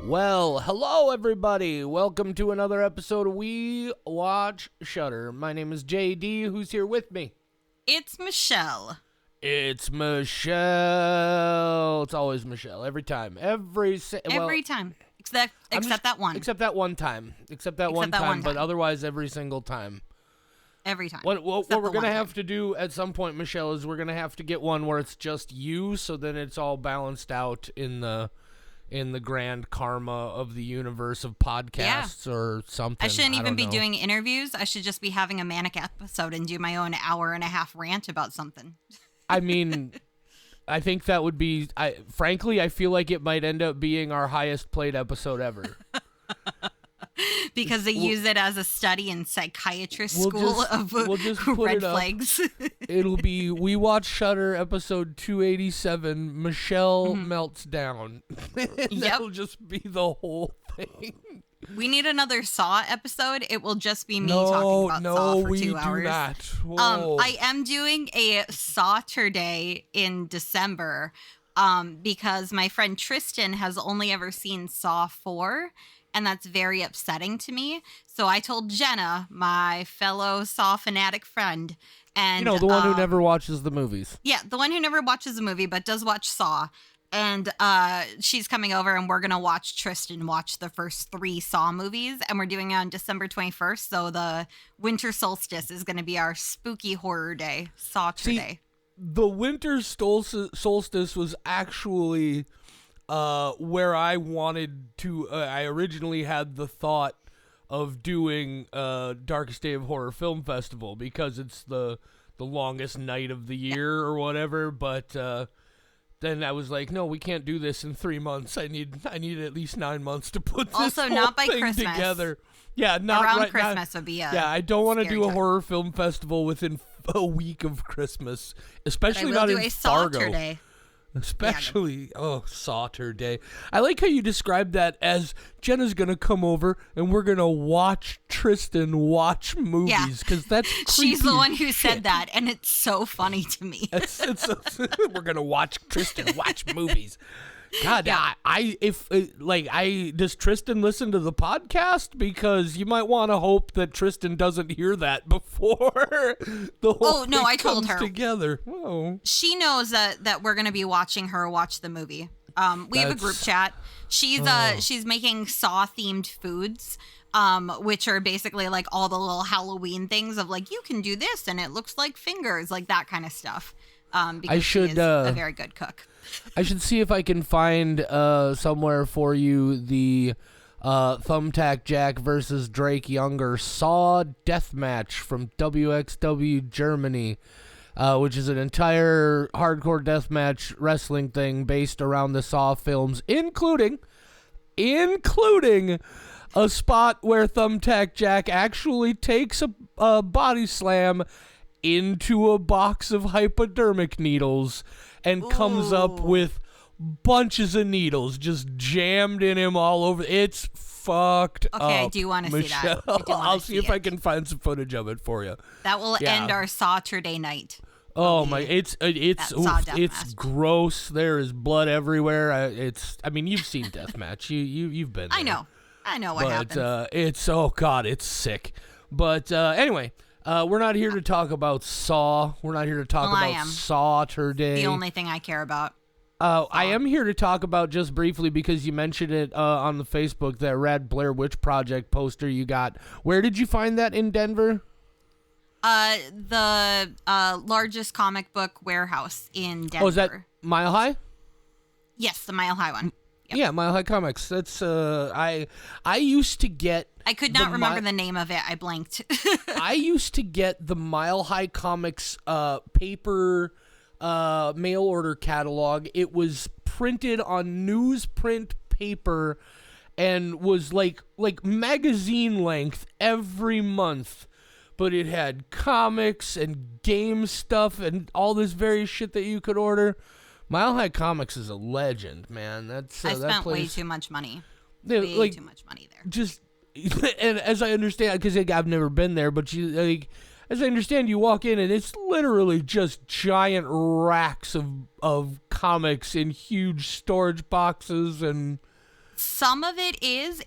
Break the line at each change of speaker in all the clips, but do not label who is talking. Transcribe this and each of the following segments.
Well, hello everybody. Welcome to another episode of We Watch Shudder. My name is JD. Who's here with me?
It's Michelle.
It's Michelle. It's always Michelle. Every time. Every
time. Except that one.
Except that one time. But otherwise every single time.
Every time.
What we're going to have to do at some point, Michelle, is we're going to have to get one where it's just you, so then it's all balanced out in the grand karma of the universe of podcasts or something.
I shouldn't even be doing interviews. I should just be having a manic episode and do my own hour-and-a-half rant about something.
I mean, I think that would be... frankly, I feel like it might end up being our highest played episode ever.
Because they use it as a study in psychiatrist school of red flags.
It'll be We Watch Shudder episode 287. Michelle melts down. That'll just be the whole thing.
We need another Saw episode. It will just be me talking about Saw for 2 hours.
No, we do not.
I am doing a Saw-ter-day in December because my friend Tristan has only ever seen Saw 4. And that's very upsetting to me. So I told Jenna, my fellow Saw fanatic friend, and
the one who never watches the movies.
Yeah, the one who never watches a movie but does watch Saw. And she's coming over, and we're gonna watch Tristan watch the first 3 Saw movies, and we're doing it on December 21st. So the winter solstice is gonna be our spooky horror day, Saw-ter-day.
The winter solstice was actually. Where I wanted to, I originally had the thought of doing Darkest Day of Horror Film Festival because it's the longest night of the year or whatever. But then I was like, no, we can't do this in 3 months. I need at least 9 months to put this
also
whole
not by
thing
Christmas.
Together. Yeah, not
around
right
Christmas
now.
would be
yeah. I don't want to do a
time.
horror film festival within a week of Christmas, especially
but I will
not
do
in
a
Fargo.
Saw-ter-day.
Especially, Saw-ter-day. I like how you described that as Jenna's going to come over and we're going to watch Tristan watch movies because that's creepy.
She's the one who said that, and it's so funny to me.
We're going to watch Tristan watch movies. God,
Yeah.
Does Tristan listen to the podcast? Because you might want to hope that Tristan doesn't hear that before the whole thing
I told
comes
her.
together. Whoa.
She knows that we're going to be watching her watch the movie. We have a group chat. She's making Saw-themed foods, which are basically like all the little Halloween things of like, you can do this and it looks like fingers, like that kind of stuff. Because she is a very good cook.
I should see if I can find somewhere for you the Thumbtack Jack versus Drake Younger Saw Deathmatch from WXW Germany, which is an entire hardcore deathmatch wrestling thing based around the Saw films, including a spot where Thumbtack Jack actually takes a body slam into a box of hypodermic needles and comes up with bunches of needles just jammed in him all over. It's fucked up.
Okay, I do want to see that.
I'll see if I can find some footage of it for you.
That will end our Saw-ter-day night.
Oh my! It's gross. There is blood everywhere. You've seen Deathmatch. You've been there.
I know what happens.
But it's sick. But anyway. We're not here to talk about Saw. We're not here to talk about Saw-ter-day.
The only thing I care about.
I am here to talk about just briefly because you mentioned it on the Facebook, that Rad Blair Witch Project poster you got. Where did you find that in Denver?
The largest comic book warehouse in Denver.
Oh, is that Mile High?
Yes, the Mile High one. Yep.
Yeah, Mile High Comics. That's I used to get.
I could not remember the name of it. I blanked.
I used to get the Mile High Comics paper mail order catalog. It was printed on newsprint paper and was like magazine length every month. But it had comics and game stuff and all this various shit that you could order. Mile High Comics is a legend, man.
I spent way too much money.
Too
much money there.
Just, and as I understand, because I've never been there, but as I understand, you walk in and it's literally just giant racks of comics in huge storage boxes and
Some of it is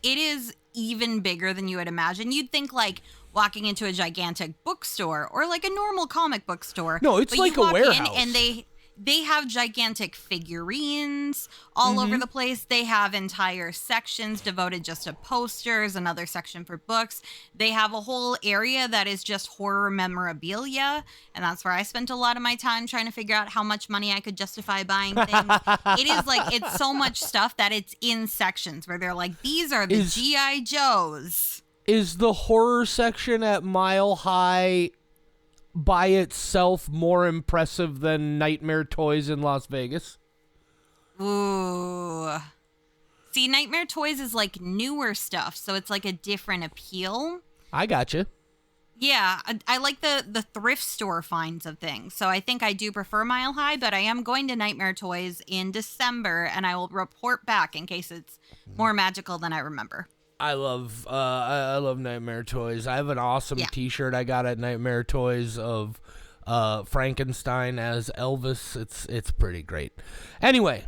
even bigger than you would imagine. You'd think like walking into a gigantic bookstore or like a normal comic book store.
No, it's
but
like
you walk
a warehouse.
in and they have gigantic figurines all over the place. They have entire sections devoted just to posters, another section for books. They have a whole area that is just horror memorabilia, and that's where I spent a lot of my time trying to figure out how much money I could justify buying things. It is like, it's so much stuff that it's in sections where they're like, these are the G.I. Joes.
Is the horror section at Mile High by itself more impressive than Nightmare Toys in Las Vegas?
Ooh. See, Nightmare Toys is like newer stuff, so it's like a different appeal.
I gotcha.
Yeah, I like the thrift store finds of things, so I think I do prefer Mile High, but I am going to Nightmare Toys in December, and I will report back in case it's more magical than I remember.
I love Nightmare Toys. I have an awesome T-shirt I got at Nightmare Toys of Frankenstein as Elvis. It's pretty great. Anyway,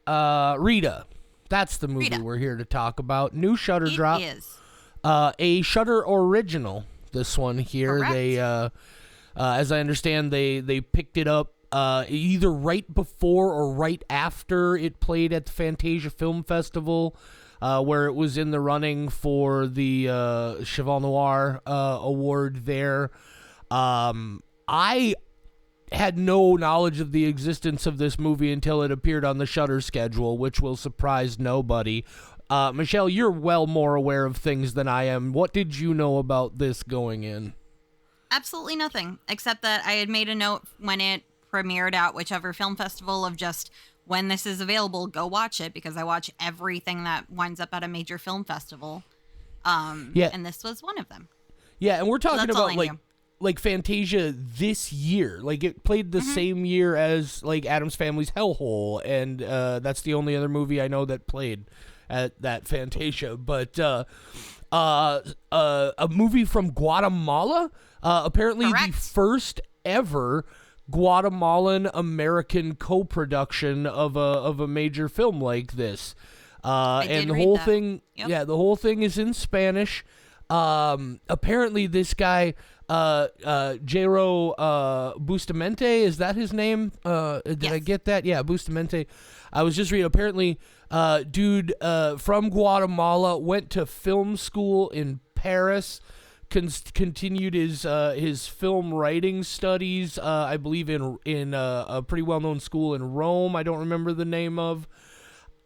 Rita, that's the movie we're here to talk about. New Shudder drop.
It is
a Shudder original. This one here.
Correct.
They, as I understand, they picked it up either right before or right after it played at the Fantasia Film Festival. Where it was in the running for the Cheval Noir award there. I had no knowledge of the existence of this movie until it appeared on the Shudder schedule, which will surprise nobody. Michelle, you're well more aware of things than I am. What did you know about this going in?
absolutely nothing, except that I had made a note when it premiered at whichever film festival of just, when this is available, go watch it, because I watch everything that winds up at a major film festival. And this was one of them.
Yeah, and we're talking about
knew.
like Fantasia this year. Like, it played the same year as like Addams Family's Hellhole, and that's the only other movie I know that played at that Fantasia. But a movie from Guatemala, apparently
Correct.
the first ever Guatemalan American co-production of a major film like this. And the whole thing, the whole thing is in Spanish. Apparently this guy, Jairo Bustamante, is that his name? Did I get that? Yeah, Bustamante. I was just reading. Apparently, dude from Guatemala went to film school in Paris, continued his film writing studies, I believe in a pretty well-known school in Rome, I don't remember the name of,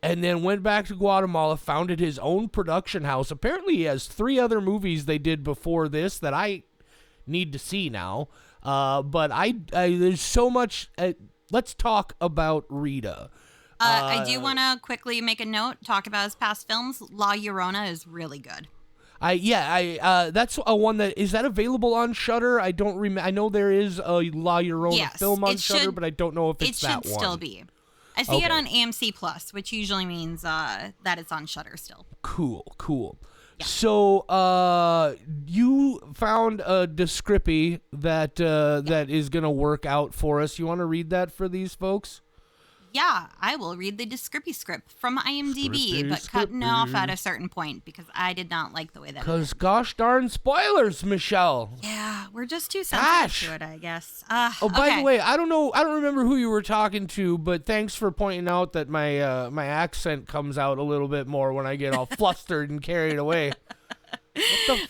and then went back to Guatemala, founded his own production house. Apparently he has 3 other movies they did before this that I need to see now, but I there's so much. Let's talk about Rita.
I do want to quickly make a note, talk about his past films. La Llorona is really good. That's a one that is that available on Shudder. I don't remember. I know there is a La Llorona film on Shudder, but I don't know if it's that one. It should still be. I see it on AMC Plus, which usually means that it's on Shudder still.
Cool.
Yeah.
So, you found a descriptee that is gonna work out for us. You want to read that for these folks?
Yeah, I will read the descriptee script from IMDb, but cutting off at a certain point because I did not like the way that.
Because gosh darn spoilers, Michelle.
Yeah, we're just too sensitive to it, I guess.
By the way, I don't remember who you were talking to, but thanks for pointing out that my accent comes out a little bit more when I get all flustered and carried away.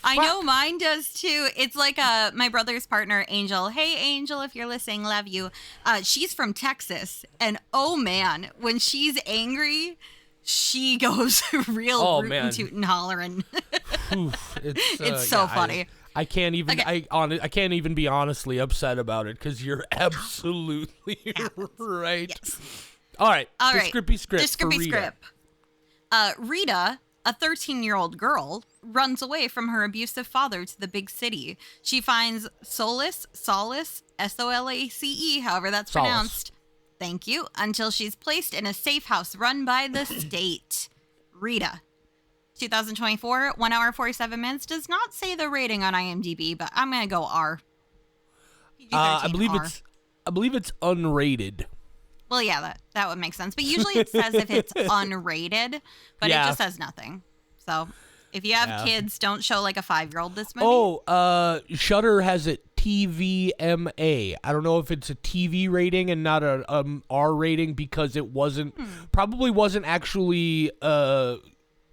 I know mine does too. It's like my brother's partner, Angel. Hey, Angel, if you're listening, love you. She's from Texas, and oh man, when she's angry, she goes real rootin' tootin' hollering. It's so funny.
I can't even. Okay. I can't even be honestly upset about it because you're absolutely right. Yes. All right. Descriptee script.
Rita, a 13-year-old girl, runs away from her abusive father to the big city. She finds solace, S-O-L-A-C-E, however that's pronounced. Thank you. Until she's placed in a safe house run by the state. Rita. 2024, 1 hour, 47 minutes. Does not say the rating on IMDb, but I'm going to go R.
I believe it's unrated.
Well, yeah, that would make sense. But usually it says if it's unrated, but it just says nothing. So if you have kids, don't show like a 5-year-old this movie.
Oh, Shudder has it TVMA. I don't know if it's a TV rating and not a R rating because it probably wasn't actually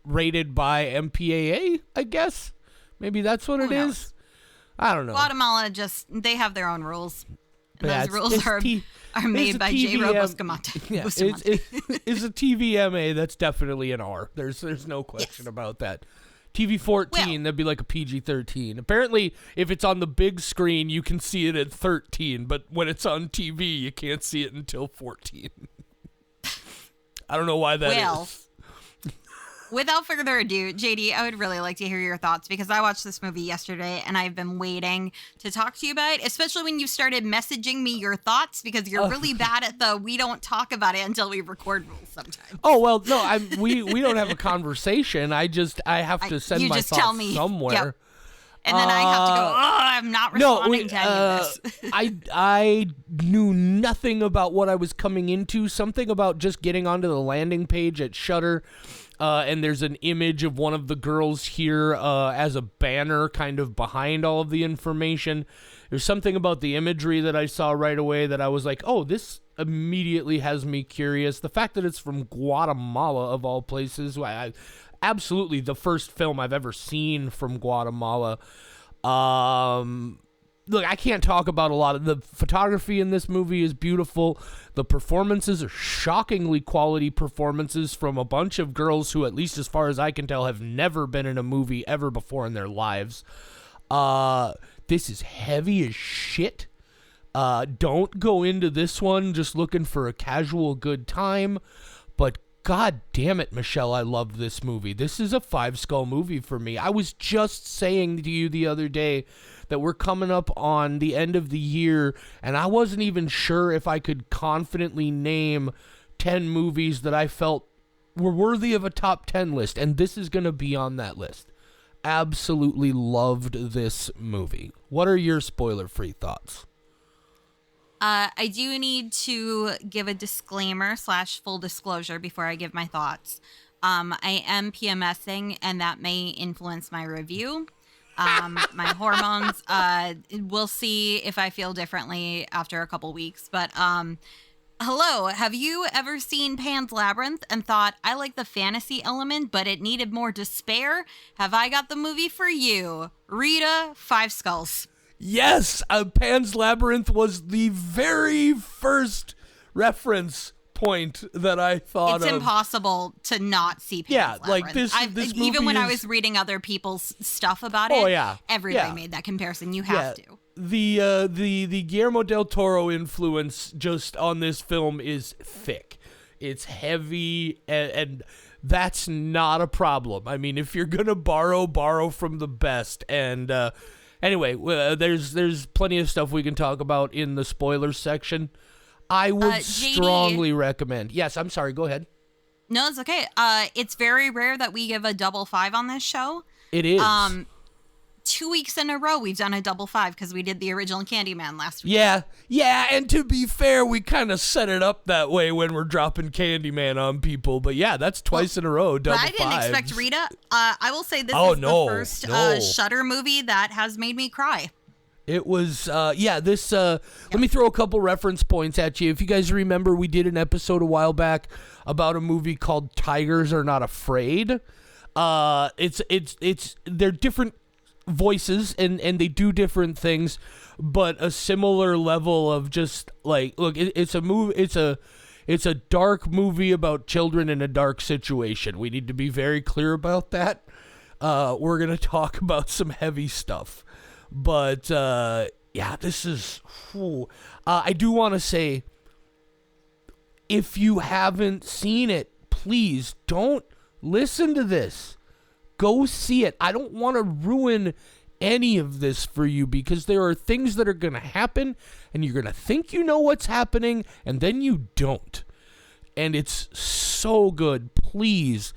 rated by MPAA, I guess. Maybe that's what it is. I don't know.
Guatemala they have their own rules. And those rules are made by J. Bustamante.
Yeah, it's a TVMA. That's definitely an R. There's no question about that. TV 14, that'd be like a PG 13. Apparently, if it's on the big screen, you can see it at 13, but when it's on TV, you can't see it until 14. I don't know why that is.
Without further ado, JD, I would really like to hear your thoughts because I watched this movie yesterday and I've been waiting to talk to you about it, especially when you started messaging me your thoughts because you're really bad at the we don't talk about it until we record rules sometimes.
Oh, well, no, we don't have a conversation. I have to send my thoughts tell me, somewhere. Yep.
And then I have to go, I'm not responding to any of this.
I knew nothing about what I was coming into. Something about just getting onto the landing page at Shudder. And there's an image of one of the girls here as a banner kind of behind all of the information. There's something about the imagery that I saw right away that I was like, oh, this immediately has me curious. The fact that it's from Guatemala, of all places, absolutely the first film I've ever seen from Guatemala. Look, I can't talk about a lot of the photography in this movie is beautiful. The performances are shockingly quality performances from a bunch of girls who, at least as far as I can tell, have never been in a movie ever before in their lives. This is heavy as shit. Don't go into this one just looking for a casual good time, but God damn it, Michelle, I loved this movie. This is a 5-skull movie for me. I was just saying to you the other day that we're coming up on the end of the year, and I wasn't even sure if I could confidently name 10 movies that I felt were worthy of a top 10 list, and this is going to be on that list. Absolutely loved this movie. What are your spoiler-free thoughts?
I do need to give a disclaimer / full disclosure before I give my thoughts. I am PMSing, and that may influence my review. My hormones, we'll see if I feel differently after a couple weeks. But hello, have you ever seen Pan's Labyrinth and thought, I like the fantasy element, but it needed more despair? Have I got the movie for you? Rita, 5 skulls.
Yes, Pan's Labyrinth was the very first reference point that I thought
it's impossible to not see Pan's Labyrinth.
Like this movie
even when I was reading other people's stuff about it, everybody made that comparison. You have to.
The Guillermo del Toro influence just on this film is thick. It's heavy, and that's not a problem. I mean, if you're gonna borrow from the best. And anyway, there's plenty of stuff we can talk about in the spoilers section. I would strongly recommend. Yes, I'm sorry. Go ahead.
No, it's okay. It's very rare that we give a double 5 on this show.
It is.
2 weeks in a row, we've done a double 5 because we did the original Candyman last week.
Yeah. And to be fair, we kind of set it up that way when we're dropping Candyman on people. But yeah, that's twice in a row. Double 5.
I didn't expect Rita. I will say this is the first Shudder movie that has made me cry.
It was, let me throw a couple reference points at you. If you guys remember, we did an episode a while back about a movie called Tigers Are Not Afraid. They're different voices and they do different things, but a similar level of just like, look, it's a dark movie about children in a dark situation. We need to be very clear about that. We're going to talk about some heavy stuff. But, this is... I do want to say, if you haven't seen it, please don't listen to this. Go see it. I don't want to ruin any of this for you because there are things that are going to happen, and you're going to think you know what's happening, and then you don't. And it's so good. Please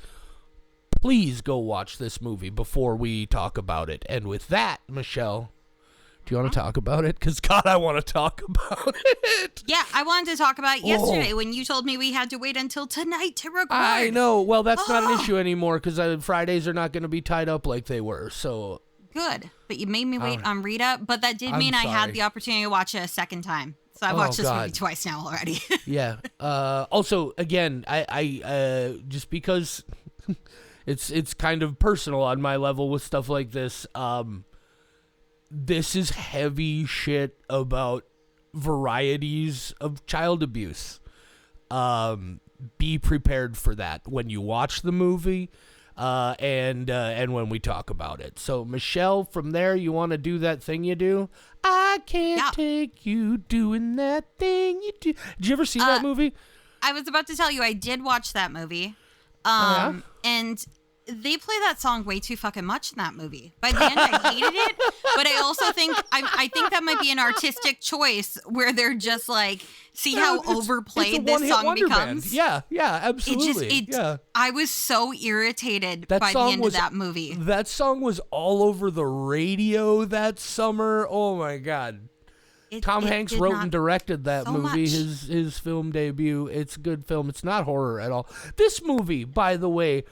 go watch this movie before we talk about it. And with that, Michelle, Do you want to talk about it? Because, God, I want to talk about it.
Yeah, I wanted to talk about it yesterday when you told me we had to wait until tonight to record.
I know. Well, that's not an issue anymore because Fridays are not going to be tied up like they were. So
good. But you made me wait on Rita. But that did mean I had the opportunity to watch it a second time. So I watched this movie twice now already.
Yeah. Also, again, I just because it's kind of personal on my level with stuff like this. This is heavy shit about varieties of child abuse. Be prepared for that when you watch the movie, and when we talk about it. So, Michelle, from there, you want to do that thing you do? I can't take you doing that thing you do. Did you ever see that movie?
I was about to tell you, I did watch that movie. And they play that song way too fucking much in that movie. By the end, I hated it. But I also think I think that might be an artistic choice where they're just like, see how overplayed this song becomes.
Band. Yeah, absolutely.
I was so irritated by the end of that movie.
That song was all over the radio that summer. Oh my God. Tom Hanks wrote and directed that movie, his film debut. It's a good film. It's not horror at all. This movie, by the way,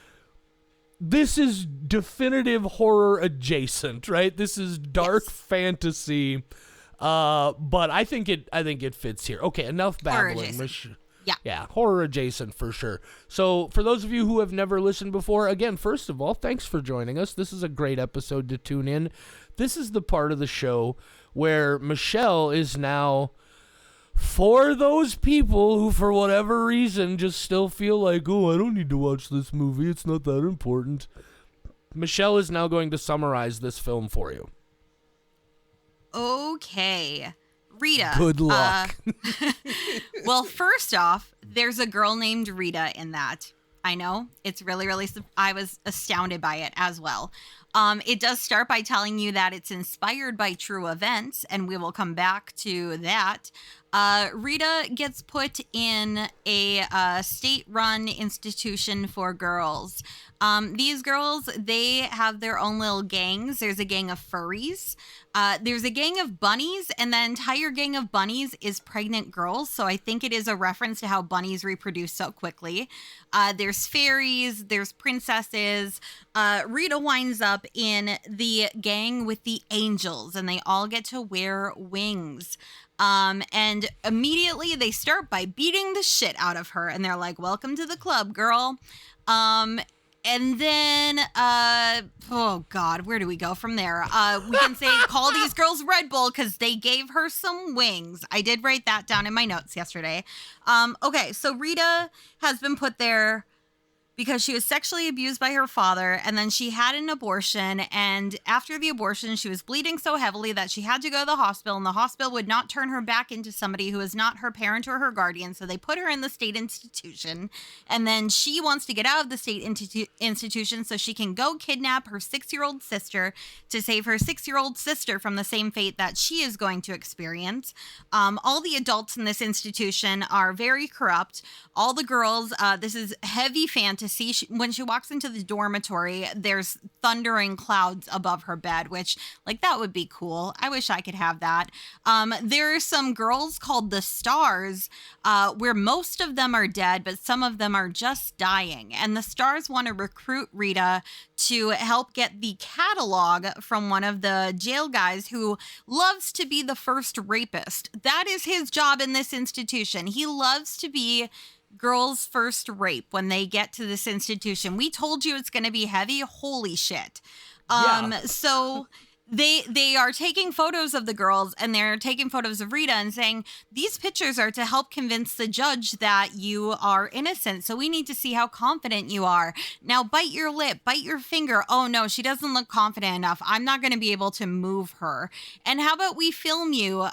this is definitive horror adjacent, right? This is dark fantasy, but I think it fits here. Okay, enough babbling. Yeah, horror adjacent for sure. So for those of you who have never listened before, again, first of all, thanks for joining us. This is a great episode to tune in. This is the part of the show where Michelle is now, for those people who, for whatever reason, just still feel like, oh, I don't need to watch this movie. It's not that important. Michelle is now going to summarize this film for you.
Okay. Rita.
Good luck.
Well, first off, there's a girl named Rita in that. I know. It's really, really, I was astounded by it as well. It does start by telling you that it's inspired by true events, and we will come back to that. Rita gets put in a state-run institution for girls. These girls, they have their own little gangs. There's a gang of furries. There's a gang of bunnies, and the entire gang of bunnies is pregnant girls. So I think it is a reference to how bunnies reproduce so quickly. There's fairies. There's princesses. Rita winds up in the gang with the angels, and they all get to wear wings. And immediately they start by beating the shit out of her, and they're like, welcome to the club, girl. And then, oh God, where do we go from there? We can say, call these girls Red Bull because they gave her some wings. I did write that down in my notes yesterday. Okay, so Rita has been put there because she was sexually abused by her father, and then she had an abortion, and after the abortion, she was bleeding so heavily that she had to go to the hospital, and the hospital would not turn her back into somebody who is not her parent or her guardian, so they put her in the state institution, and then she wants to get out of the state institution so she can go kidnap her 6-year-old sister to save her 6-year-old sister from the same fate that she is going to experience. All the adults in this institution are very corrupt. All the girls, this is heavy fantasy. When she walks into the dormitory, there's thundering clouds above her bed, which, like, that would be cool. I wish I could have that. There are some girls called the Stars, where most of them are dead, but some of them are just dying. And the Stars want to recruit Rita to help get the catalog from one of the jail guys who loves to be the first rapist. That is his job in this institution. He loves to be girls' first rape when they get to this institution. We told you it's going to be heavy. Holy shit. So they are taking photos of the girls, and they're taking photos of Rita and saying, these pictures are to help convince the judge that you are innocent. So we need to see how confident you are. Now bite your lip, bite your finger. Oh no, she doesn't look confident enough. I'm not going to be able to move her. And how about we film you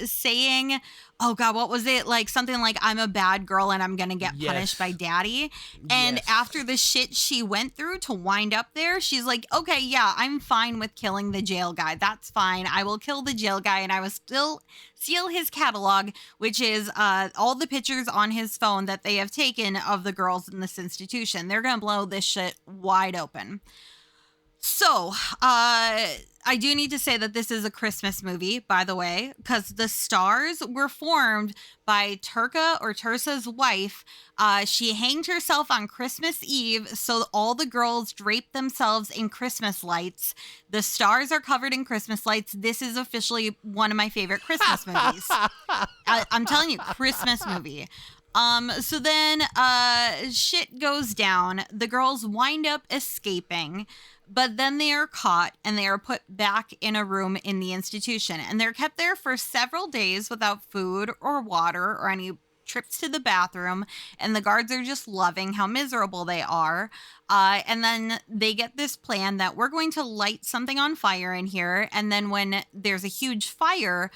saying, oh God, what was it? Like something like, I'm a bad girl and I'm going to get punished by daddy. And after the shit she went through to wind up there, she's like, okay, yeah, I'm fine with killing the jail guy. That's fine. I will kill the jail guy, and I will still steal his catalog, which is all the pictures on his phone that they have taken of the girls in this institution. They're going to blow this shit wide open. So, I do need to say that this is a Christmas movie, by the way, because the stars were formed by Tursa's wife. She hanged herself on Christmas Eve, so all the girls draped themselves in Christmas lights. The stars are covered in Christmas lights. This is officially one of my favorite Christmas movies. I'm telling you, Christmas movie. So then, shit goes down. The girls wind up escaping, but then they are caught and they are put back in a room in the institution. And they're kept there for several days without food or water or any trips to the bathroom. And the guards are just loving how miserable they are. And then they get this plan that we're going to light something on fire in here. And then when there's a huge fire,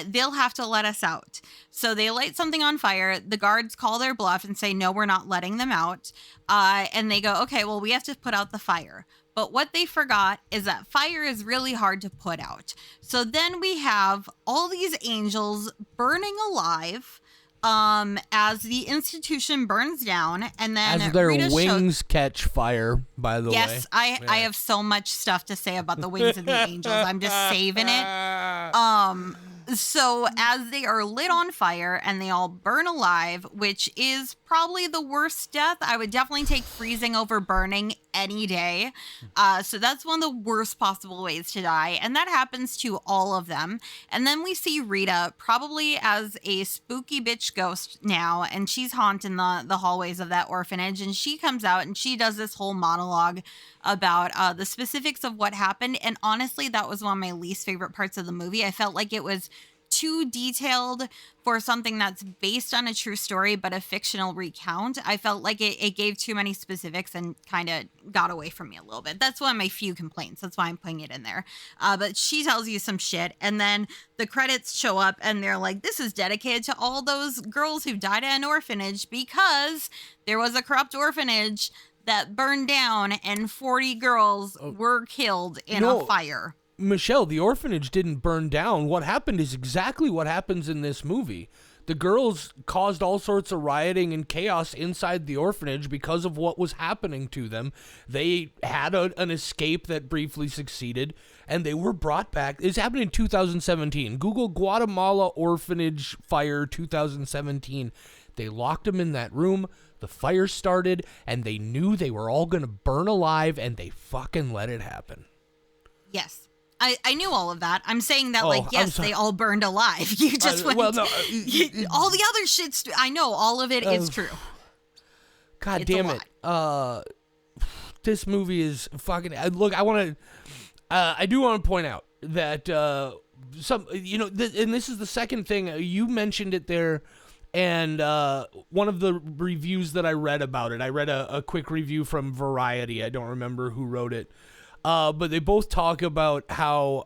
they'll have to let us out. So they light something on fire. The guards call their bluff and say, no, we're not letting them out. And they go, okay, well, we have to put out the fire. But what they forgot is that fire is really hard to put out. So then we have all these angels burning alive as the institution burns down, and then
as their wings catch fire, by the way.
Yes, I have so much stuff to say about the wings of the angels. I'm just saving it. So as they are lit on fire and they all burn alive, which is probably the worst death. I would definitely take freezing over burning any day. So that's one of the worst possible ways to die. And that happens to all of them. And then we see Rita probably as a spooky bitch ghost now. And she's haunting the hallways of that orphanage. And she comes out and she does this whole monologue about the specifics of what happened. And honestly, that was one of my least favorite parts of the movie. I felt like it was too detailed for something that's based on a true story, but a fictional recount. I felt like it gave too many specifics and kind of got away from me a little bit. That's one of my few complaints. That's why I'm putting it in there. But she tells you some shit, and then the credits show up and they're like, this is dedicated to all those girls who died at an orphanage because there was a corrupt orphanage that burned down and 40 girls were killed in a fire.
Michelle, the orphanage didn't burn down. What happened is exactly what happens in this movie. The girls caused all sorts of rioting and chaos inside the orphanage because of what was happening to them. They had an escape that briefly succeeded, and they were brought back. It's happened in 2017. Google Guatemala orphanage fire 2017. They locked them in that room. The fire started, and they knew they were all going to burn alive, and they fucking let it happen.
Yes. I knew all of that. I'm saying that, yes, they all burned alive. You just went... Well, no, all the other shit's... I know, all of it is true.
God damn it. This movie is fucking... Look, I do want to point out that and this is the second thing. You mentioned it there, and one of the reviews that I read about it, I read a quick review from Variety. I don't remember who wrote it. But they both talk about how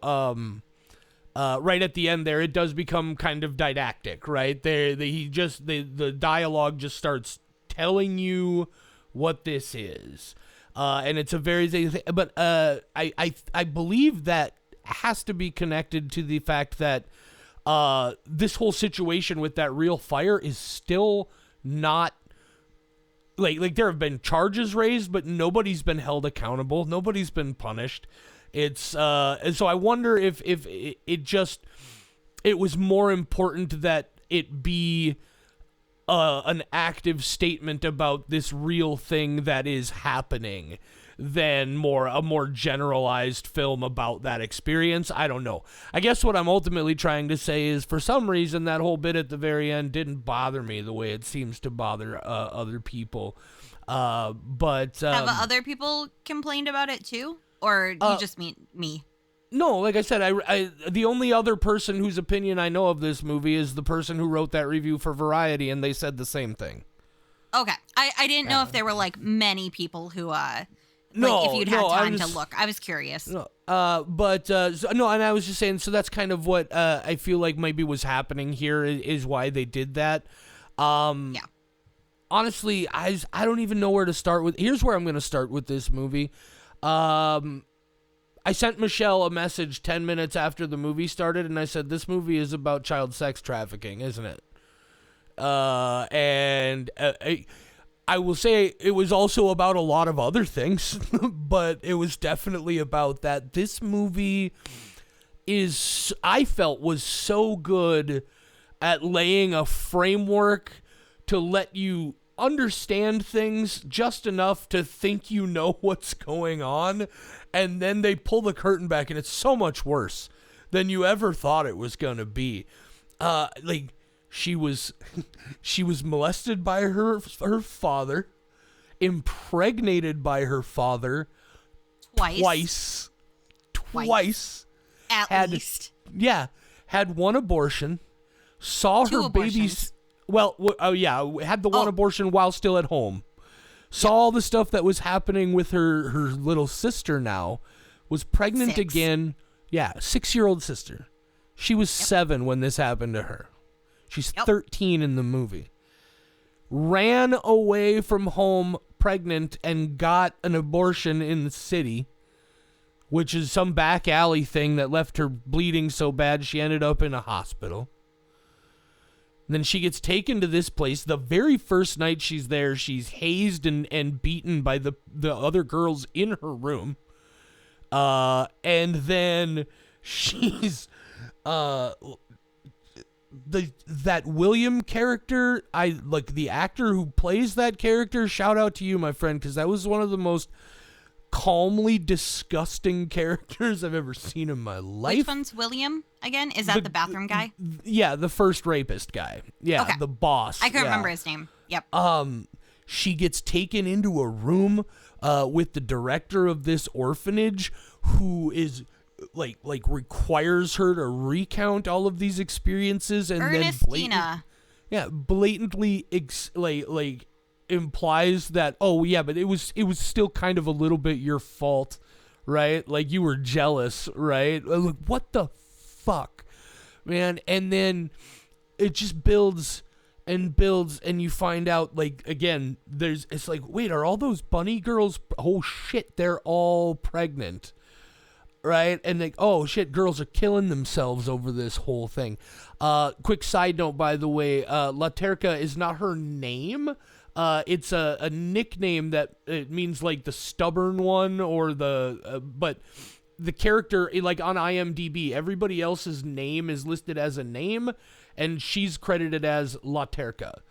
right at the end there, it does become kind of didactic, right? The dialogue just starts telling you what this is, and it's a very thing. But I believe that has to be connected to the fact that this whole situation with that real fire is still not. Like there have been charges raised, but nobody's been held accountable. Nobody's been punished. It's and so I wonder if it was more important that it be an active statement about this real thing that is happening than a more generalized film about that experience. I don't know. I guess what I'm ultimately trying to say is, for some reason, that whole bit at the very end didn't bother me the way it seems to bother other people. But
have other people complained about it too, or you just mean me?
No, like I said, I the only other person whose opinion I know of this movie is the person who wrote that review for Variety, and they said the same thing.
Okay, I didn't know if there were many people who if you'd had time to look. I was curious.
No, and I was just saying, so that's kind of what I feel like maybe was happening here is why they did that.
Yeah.
Honestly, I don't even know where to start with. Here's where I'm going to start with this movie. I sent Michelle a message 10 minutes after the movie started, and I said, this movie is about child sex trafficking, isn't it? I will say it was also about a lot of other things, but it was definitely about that. This movie I felt was so good at laying a framework to let you understand things just enough to think you know what's going on, and then they pull the curtain back and it's so much worse than you ever thought it was going to be. She was molested by her father, impregnated by her father twice.
At least.
Yeah, had one abortion, saw
Two
her
abortions.
babies. Well, had the one abortion while still at home. Saw all the stuff that was happening with her little sister now. Was pregnant
6.
again. Yeah, 6-year-old sister. She was 7 when this happened to her. She's 13 in the movie. Ran away from home pregnant and got an abortion in the city, which is some back alley thing that left her bleeding so bad she ended up in a hospital. And then she gets taken to this place. The very first night she's there, she's hazed and beaten by the other girls in her room. And then she's that William character, I like the actor who plays that character. Shout out to you, my friend, because that was one of the most calmly disgusting characters I've ever seen in my life.
Which one's William again? Is that the bathroom guy?
Yeah, the first rapist guy. Yeah,
okay.
The boss.
I couldn't remember his name. Yep.
She gets taken into a room with the director of this orphanage, who is like requires her to recount all of these experiences, and
Ernestina.
blatantly implies that, oh yeah, but it was still kind of a little bit your fault, right? Like you were jealous, right? Like, what the fuck, man? And then it just builds and builds, and you find out, like, again, it's like, wait, are all those bunny girls? Oh shit, they're all pregnant. Right? And like, oh shit, girls are killing themselves over this whole thing. Quick side note, by the way, La Terca is not her name. It's a nickname that it means like the stubborn one, or but the character, like on IMDb, everybody else's name is listed as a name, and she's credited as La Terca.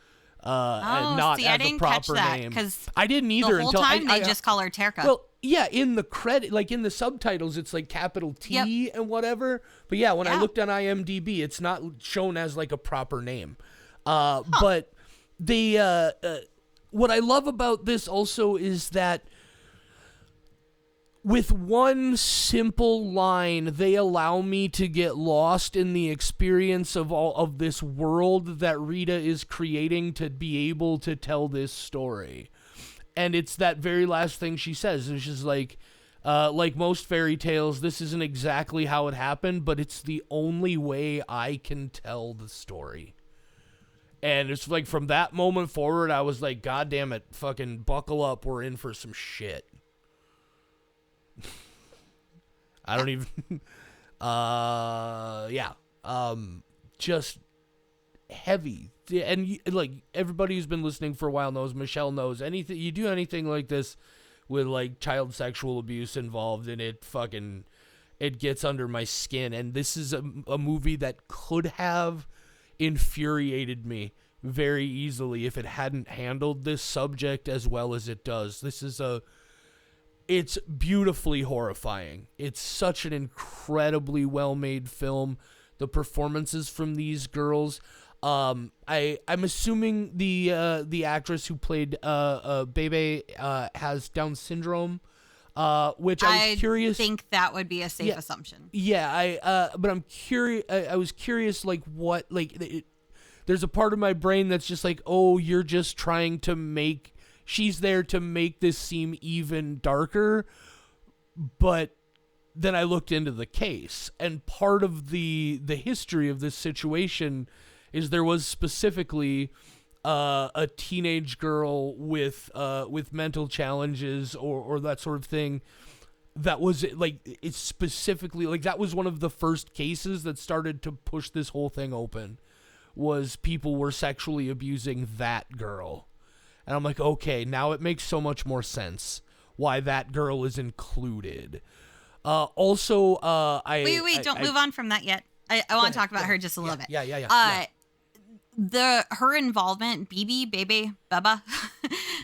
And not
see,
as
I
a
didn't
proper
catch that,
name.
'cause
I didn't either
the whole
until
time
I
they just call her Terca.
Well, yeah, in the credit, like in the subtitles, it's like capital T and whatever. But yeah, when I looked on IMDb, it's not shown as like a proper name. But they, what I love about this also is that with one simple line, they allow me to get lost in the experience of all of this world that Rita is creating to be able to tell this story. And it's that very last thing she says. It's just like most fairy tales, this isn't exactly how it happened, but it's the only way I can tell the story. And it's like from that moment forward, I was like, God damn it, fucking buckle up, we're in for some shit. I don't even just heavy. And like everybody who's been listening for a while knows, Michelle knows, anything you do anything like this with like child sexual abuse involved in it, fucking it gets under my skin. And this is a movie that could have infuriated me very easily if it hadn't handled this subject as well as it does. It's beautifully horrifying. It's such an incredibly well-made film. The performances from these girls, I'm assuming the actress who played Bebe has Down syndrome, which I was curious.
I think that would be a safe assumption.
Yeah, but I'm curious. I was curious, like what, like there's a part of my brain that's just like, oh, you're just trying to make. She's there to make this seem even darker, but then I looked into the case, and part of the history of this situation is there was specifically a teenage girl with mental challenges or that sort of thing that was like, it's specifically like that was one of the first cases that started to push this whole thing open, was people were sexually abusing that girl. And I'm like, okay, now it makes so much more sense why that girl is included. Also,
Wait, don't move on from that yet. I want to talk about her just a little bit.
Yeah.
Her involvement, Bebe, Bubba,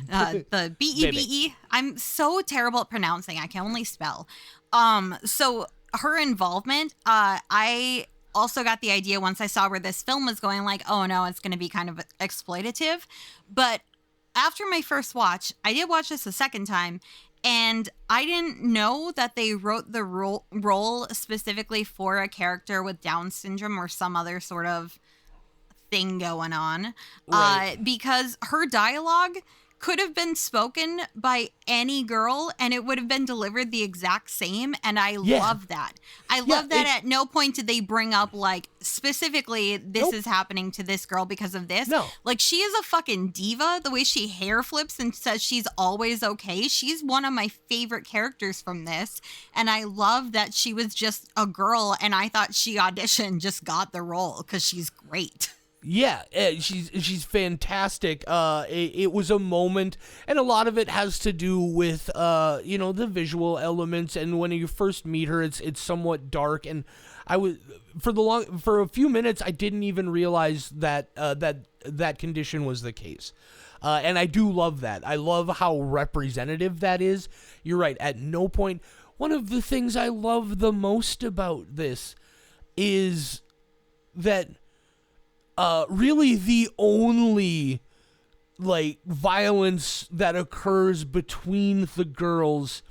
the Bebe. I'm so terrible at pronouncing. I can only spell. So her involvement, I also got the idea once I saw where this film was going, like, oh no, it's going to be kind of exploitative. But after my first watch, I did watch this a second time, and I didn't know that they wrote the role specifically for a character with Down syndrome or some other sort of thing going on.
Right.
Because her dialogue could have been spoken by any girl and it would have been delivered the exact same. And I love that. I love that at no point did they bring up, like, specifically, this is happening to this girl because of this.
No.
Like, she is a fucking diva. The way she hair flips and says she's always okay. She's one of my favorite characters from this. And I love that she was just a girl and I thought she auditioned, just got the role because she's great.
Yeah, she's fantastic. It was a moment, and a lot of it has to do with the visual elements. And when you first meet her, it's somewhat dark. And I was for a few minutes, I didn't even realize that that condition was the case. And I do love that. I love how representative that is. You're right. At no point, one of the things I love the most about this is that. Really the only, like, violence that occurs between the girls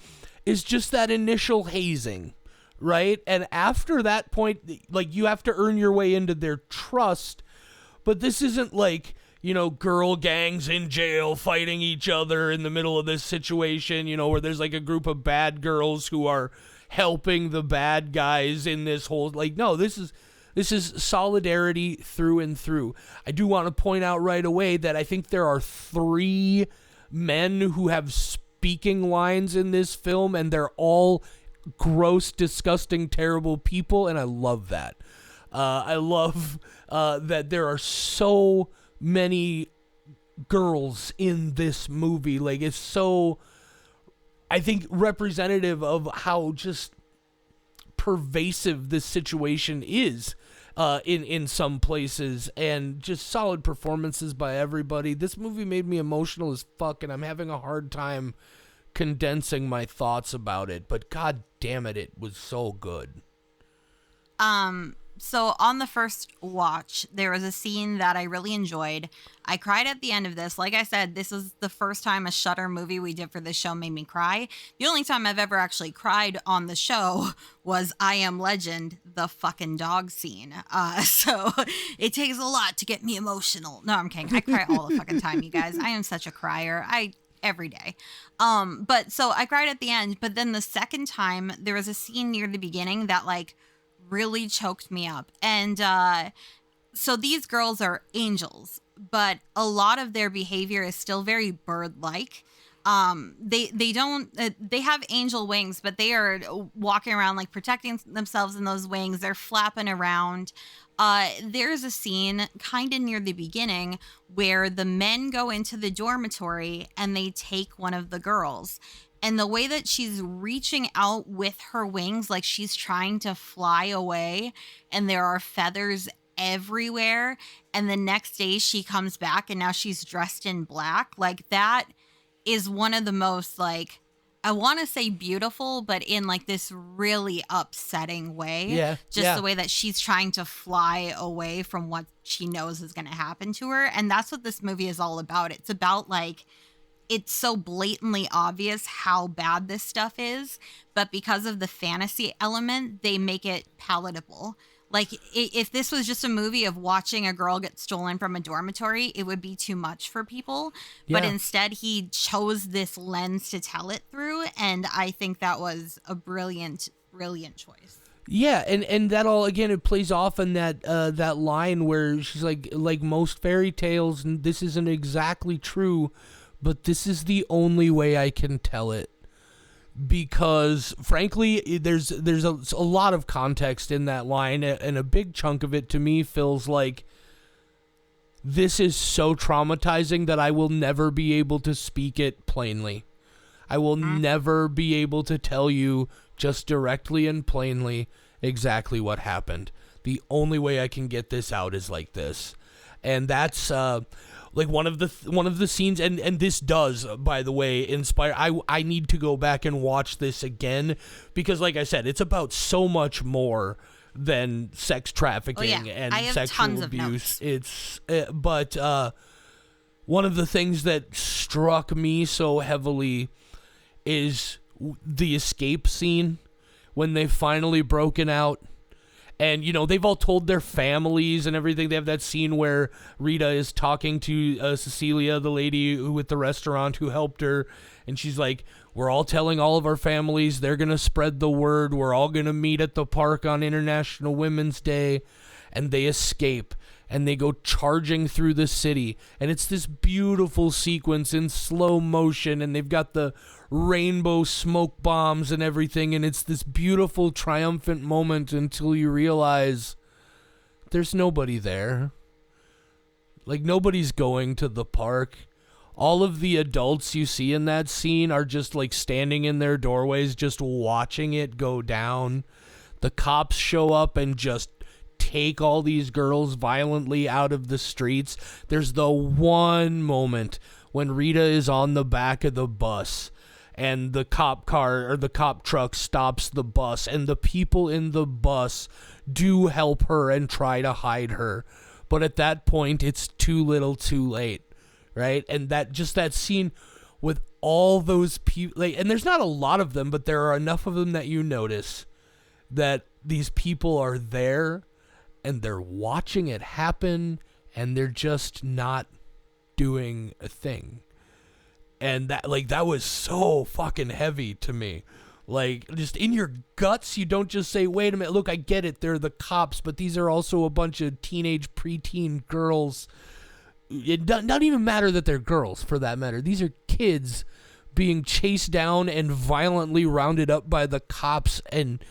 is just that initial hazing, right? And after that point, like, you have to earn your way into their trust, but this isn't like, girl gangs in jail fighting each other in the middle of this situation, where there's, like, a group of bad girls who are helping the bad guys in this whole, like, no, this is solidarity through and through. I do want to point out right away that I think there are 3 men who have speaking lines in this film, and they're all gross, disgusting, terrible people, and I love that. I love that there are so many girls in this movie. Like, it's so, I think, representative of how just pervasive this situation is in some places, and just solid performances by everybody. This movie made me emotional as fuck, and I'm having a hard time condensing my thoughts about it, but god damn it was so good.
So on the first watch, there was a scene that I really enjoyed. I cried at the end of this. Like I said, this is the first time a Shudder movie we did for this show made me cry. The only time I've ever actually cried on the show was I Am Legend, the fucking dog scene. So it takes a lot to get me emotional. No, I'm kidding. I cry all the fucking time, you guys. I am such a crier. Every day. But so I cried at the end, but then the second time there was a scene near the beginning that, like, really choked me up. And so these girls are angels, but a lot of their behavior is still very bird-like. They have angel wings, but they are walking around, like, protecting themselves in those wings. They're flapping around. There's a scene kind of near the beginning where the men go into the dormitory and they take one of the girls. And the way that she's reaching out with her wings, like she's trying to fly away, and there are feathers everywhere. And the next day she comes back and now she's dressed in black. Like, that is one of the most, like, I want to say beautiful, but in, like, this really upsetting way.
Yeah.
The way that she's trying to fly away from what she knows is going to happen to her. And that's what this movie is all about. It's about, like, it's so blatantly obvious how bad this stuff is, but because of the fantasy element, they make it palatable. Like, if this was just a movie of watching a girl get stolen from a dormitory, it would be too much for people. Yeah. But instead, he chose this lens to tell it through, and I think that was a brilliant, brilliant choice.
Yeah, and that all, again, it plays off in that line where she's like most fairy tales, and this isn't exactly true, but this is the only way I can tell it. Because, frankly, there's a lot of context in that line, and a big chunk of it, to me, feels like this is so traumatizing that I will never be able to speak it plainly. I will never be able to tell you just directly and plainly exactly what happened. The only way I can get this out is like this. And that's like one of the scenes, and this does, by the way, inspire. I need to go back and watch this again, because like I said, it's about so much more than sex trafficking and
I have
sexual
tons
abuse.
of notes.
But one of the things that struck me so heavily is the escape scene when they've finally broken out. And, you know, they've all told their families and everything. They have that scene where Rita is talking to Cecilia, the lady with the restaurant who helped her. And she's like, we're all telling all of our families. They're going to spread the word. We're all going to meet at the park on International Women's Day. And they escape. And they go charging through the city. And it's this beautiful sequence in slow motion. And they've got the rainbow smoke bombs and everything. And it's this beautiful, triumphant moment until you realize there's nobody there. Like, nobody's going to the park. All of the adults you see in that scene are just, like, standing in their doorways, just watching it go down. The cops show up and just take all these girls violently out of the streets. There's the one moment when Rita is on the back of the bus and the cop car or the cop truck stops the bus, and the people in the bus do help her and try to hide her. But at that point, it's too little too late, right? And that scene with all those people, like, and there's not a lot of them, but there are enough of them that you notice that these people are there and they're watching it happen, and they're just not doing a thing. And that was so fucking heavy to me. Like, just in your guts, you don't just say, wait a minute, look, I get it, they're the cops, but these are also a bunch of teenage, preteen girls. It doesn't even matter that they're girls, for that matter. These are kids being chased down and violently rounded up by the cops, and,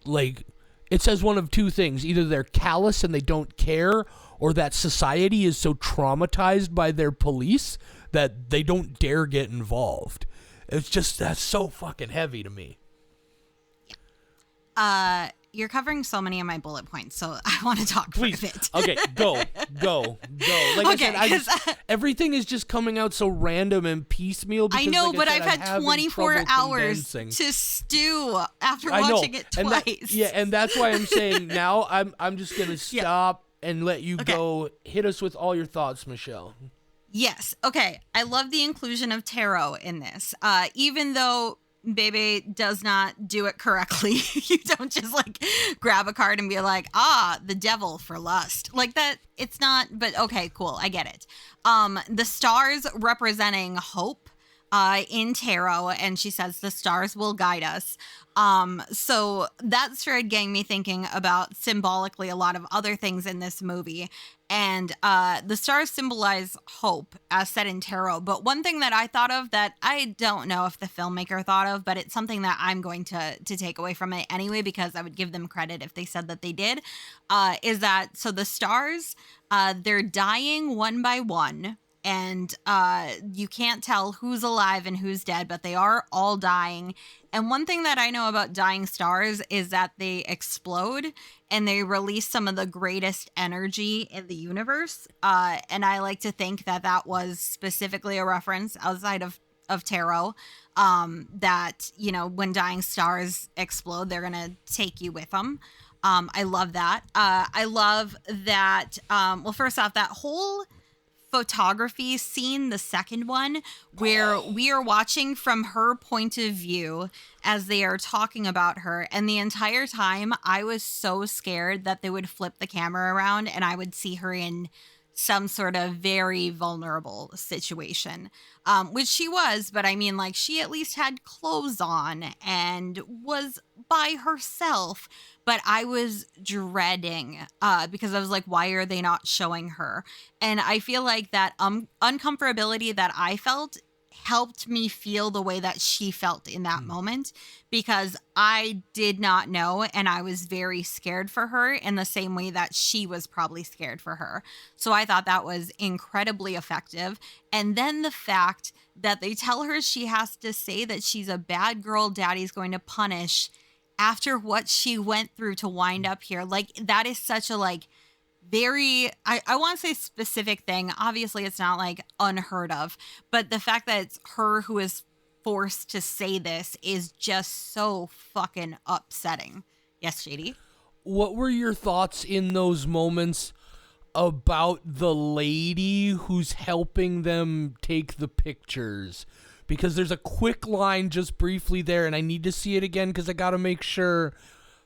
like, it says one of two things. Either they're callous and they don't care, or that society is so traumatized by their police that they don't dare get involved. It's just, that's so fucking heavy to me.
You're covering so many of my bullet points, so I want to talk for a bit.
Okay, go. Like
okay,
I said, everything is just coming out so random and piecemeal. Because,
I know,
like
but
I said,
I've had 24 hours
condensing.
to stew after watching it twice.
And that's why I'm saying now I'm just gonna stop and let you go. Hit us with all your thoughts, Michelle.
Yes. Okay. I love the inclusion of tarot in this. Even though Bebe does not do it correctly. You don't just like grab a card and be like, the devil for lust. Like that, it's not, but okay, cool. I get it. The stars representing hope in tarot, and she says the stars will guide us. So that started getting me thinking about symbolically a lot of other things in this movie. And the stars symbolize hope, as said in tarot. But one thing that I thought of that I don't know if the filmmaker thought of, but it's something that I'm going to take away from it anyway, because I would give them credit if they said that they did, is that, so the stars, they're dying one by one. And you can't tell who's alive and who's dead, but they are all dying. And one thing that I know about dying stars is that they explode and they release some of the greatest energy in the universe. And I like to think that that was specifically a reference outside of tarot, that, you know, when dying stars explode, they're going to take you with them. I love that. I love that. Well, first off, that whole photography scene, the second one, where we are watching from her point of view as they are talking about her, and the entire time I was so scared that they would flip the camera around and I would see her in some sort of very vulnerable situation, which she was, but I mean, like, she at least had clothes on and was by herself. But I was dreading because I was like, why are they not showing her? And I feel like that uncomfortability that I felt helped me feel the way that she felt in that moment, because I did not know, and I was very scared for her in the same way that she was probably scared for her. So I thought that was incredibly effective. And then the fact that they tell her she has to say that she's a bad girl daddy's going to punish after what she went through to wind up here. Like, that is such a, like, very, I want to say specific thing. Obviously, it's not, like, unheard of. But the fact that it's her who is forced to say this is just so fucking upsetting. Yes, JD?
What were your thoughts in those moments about the lady who's helping them take the pictures? Because there's a quick line just briefly there, and I need to see it again because I got to make sure.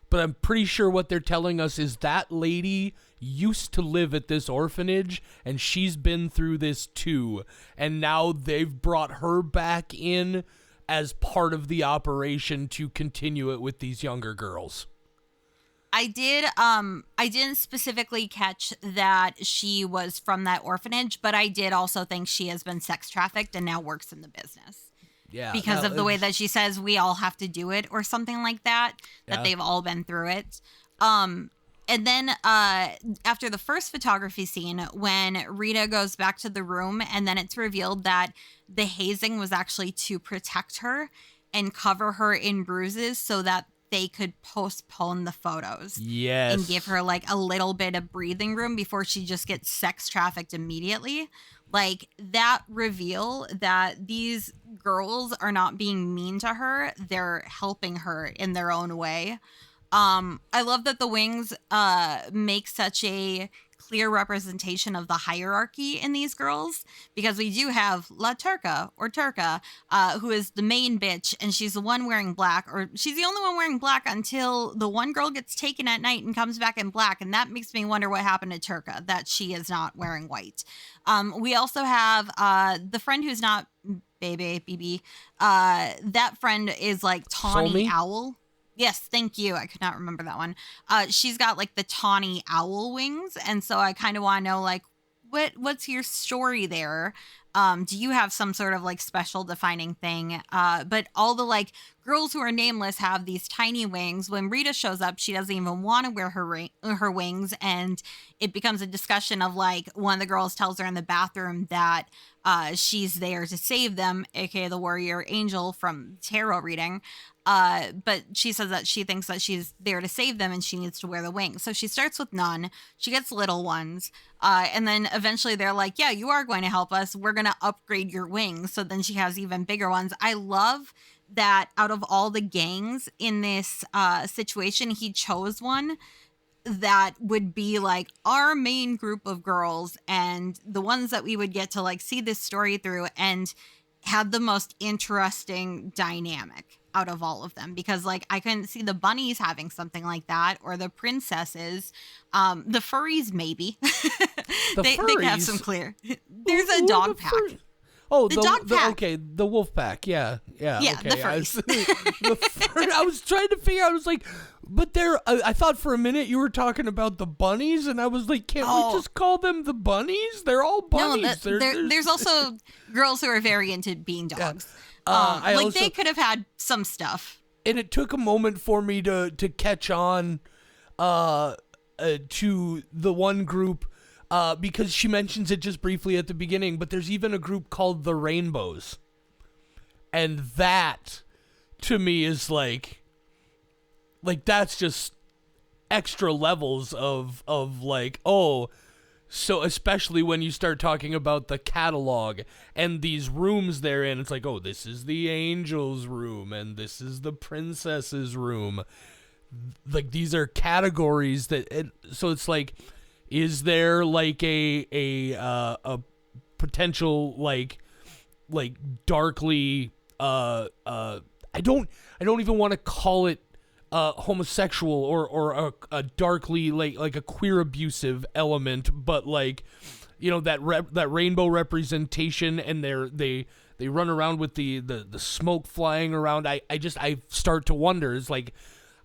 But I'm pretty sure what they're telling us is that lady used to live at this orphanage, and she's been through this too. And now they've brought her back in as part of the operation to continue it with these younger girls.
I didn't specifically catch that she was from that orphanage, but I did also think she has been sex trafficked and now works in the business.
Yeah.
Because of the way that she says we all have to do it or something like that, that they've all been through it. And then after the first photography scene, when Rita goes back to the room and then it's revealed that the hazing was actually to protect her and cover her in bruises so that they could postpone the photos.
Yes.
And give her like a little bit of breathing room before she just gets sex trafficked immediately. Like, that reveal that these girls are not being mean to her, they're helping her in their own way. I love that the wings make such a clear representation of the hierarchy in these girls, because we do have La Turca, or Turca, who is the main bitch, and she's the one wearing black, or she's the only one wearing black until the one girl gets taken at night and comes back in black, and that makes me wonder what happened to Turca, that she is not wearing white. We also have the friend who's not BB. That friend is like Tawny Owl. Yes, thank you. I could not remember that one. She's got like the tawny owl wings, and so I kind of want to know, like, what's your story there? Do you have some sort of like special defining thing? But all the like girls who are nameless have these tiny wings. When Rita shows up, she doesn't even want to wear her wings, and it becomes a discussion of like, one of the girls tells her in the bathroom that she's there to save them, aka the warrior angel from tarot reading. But she says that she thinks that she's there to save them and she needs to wear the wings. So she starts with none. She gets little ones. And then eventually they're like, yeah, you are going to help us. We're going to upgrade your wings. So then she has even bigger ones. I love that out of all the gangs in this situation, he chose one that would be like our main group of girls and the ones that we would get to like see this story through and had the most interesting dynamic out of all of them, because like I couldn't see the bunnies having something like that, or the princesses. The furries maybe. They can have some clear. There's a dog pack.
The dog pack. Okay, the wolf pack. Yeah.
Yeah,
okay.
the furries.
I was trying to figure out. I was like, but I thought for a minute you were talking about the bunnies, and I was like, can't we just call them the bunnies? They're all bunnies.
No, there's also girls who are very into being dogs.
Yeah.
They could have had some stuff.
And it took a moment for me to catch on to the one group, because she mentions it just briefly at the beginning, but there's even a group called the Rainbows. And that, to me, is like that's just extra levels of like, oh, so especially when you start talking about the catalog and these rooms they're in, it's like, oh, this is the angel's room and this is the princess's room. Like, these are categories that, so it's like, is there like a potential like darkly I don't even want to call it homosexual or a darkly like a queer abusive element, but like, you know, that rainbow representation, and they run around with the smoke flying around. I start to wonder, it's like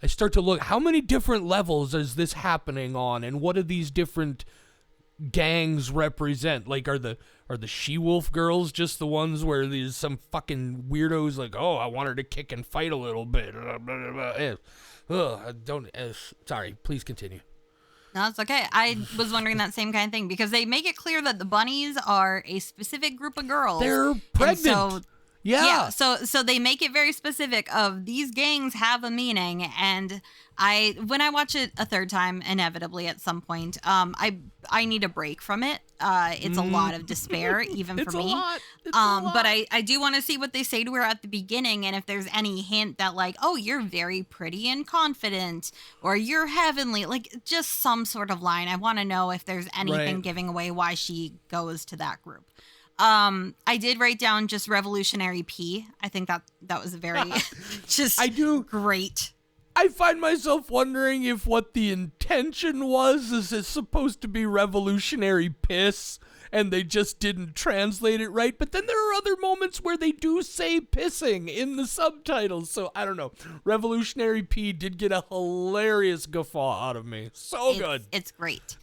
I start to look, how many different levels is this happening on, and what are these different gangs represent? Like, are the She-Wolf girls just the ones where there's some fucking weirdos like, oh, I want her to kick and fight a little bit. I don't. Sorry, please continue.
No, it's okay. I was wondering that same kind of thing because they make it clear that the bunnies are a specific group of girls.
They're pregnant.
And so,
yeah.
So they make it very specific of these gangs have a meaning. And when I watch it a third time, inevitably at some point, I need a break from it. It's a lot of despair, even for me.
It's a lot.
But I do want to see what they say to her at the beginning, and if there's any hint that like, oh, you're very pretty and confident, or you're heavenly, like just some sort of line. I want to know if there's anything giving away why she goes to that group. I did write down just Revolutionary P. I think that was a very great.
I find myself wondering if what the intention was is it's supposed to be revolutionary piss and they just didn't translate it right. But then there are other moments where they do say pissing in the subtitles. So I don't know. Revolutionary P did get a hilarious guffaw out of me. Good.
It's great.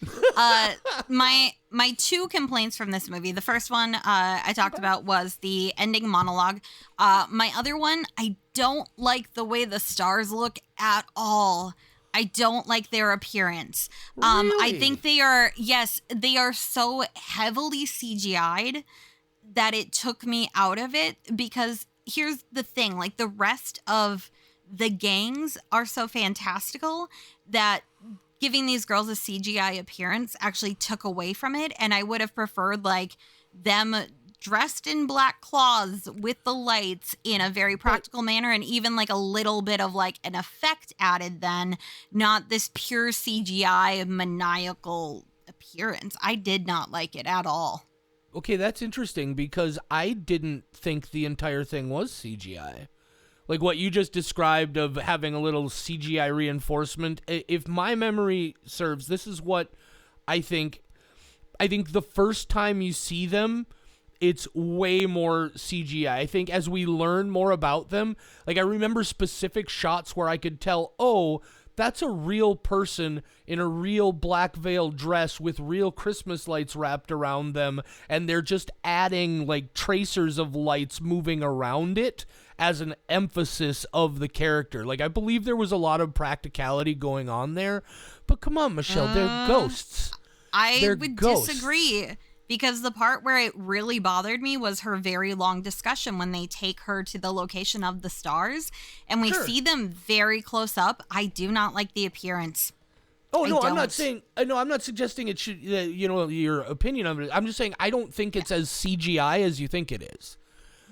My two complaints from this movie. The first one I talked about was the ending monologue. My other one, I don't like the way the stars look at all. I don't like their appearance.
Really?
I think they are so heavily CGI'd that it took me out of it because here's the thing, like the rest of the gangs are so fantastical that giving these girls a CGI appearance actually took away from it. And I would have preferred like them dressed in black cloths with the lights in a very practical manner, and even like a little bit of like an effect added then, not this pure CGI maniacal appearance. I did not like it at all.
Okay, that's interesting because I didn't think the entire thing was CGI. Like what you just described of having a little CGI reinforcement. If my memory serves, this is what I think. I think the first time you see them, it's way more CGI. I think as we learn more about them, like I remember specific shots where I could tell, oh, that's a real person in a real black veil dress with real Christmas lights wrapped around them, and they're just adding like tracers of lights moving around it as an emphasis of the character. Like I believe there was a lot of practicality going on there, but come on, Michelle, they're ghosts.
I would disagree. Because the part where it really bothered me was her very long discussion when they take her to the location of the stars and we see them very close up. I do not like the appearance.
Oh, no, I'm not saying, no, I'm not suggesting it should, your opinion of it. I'm just saying I don't think it's as CGI as you think it is.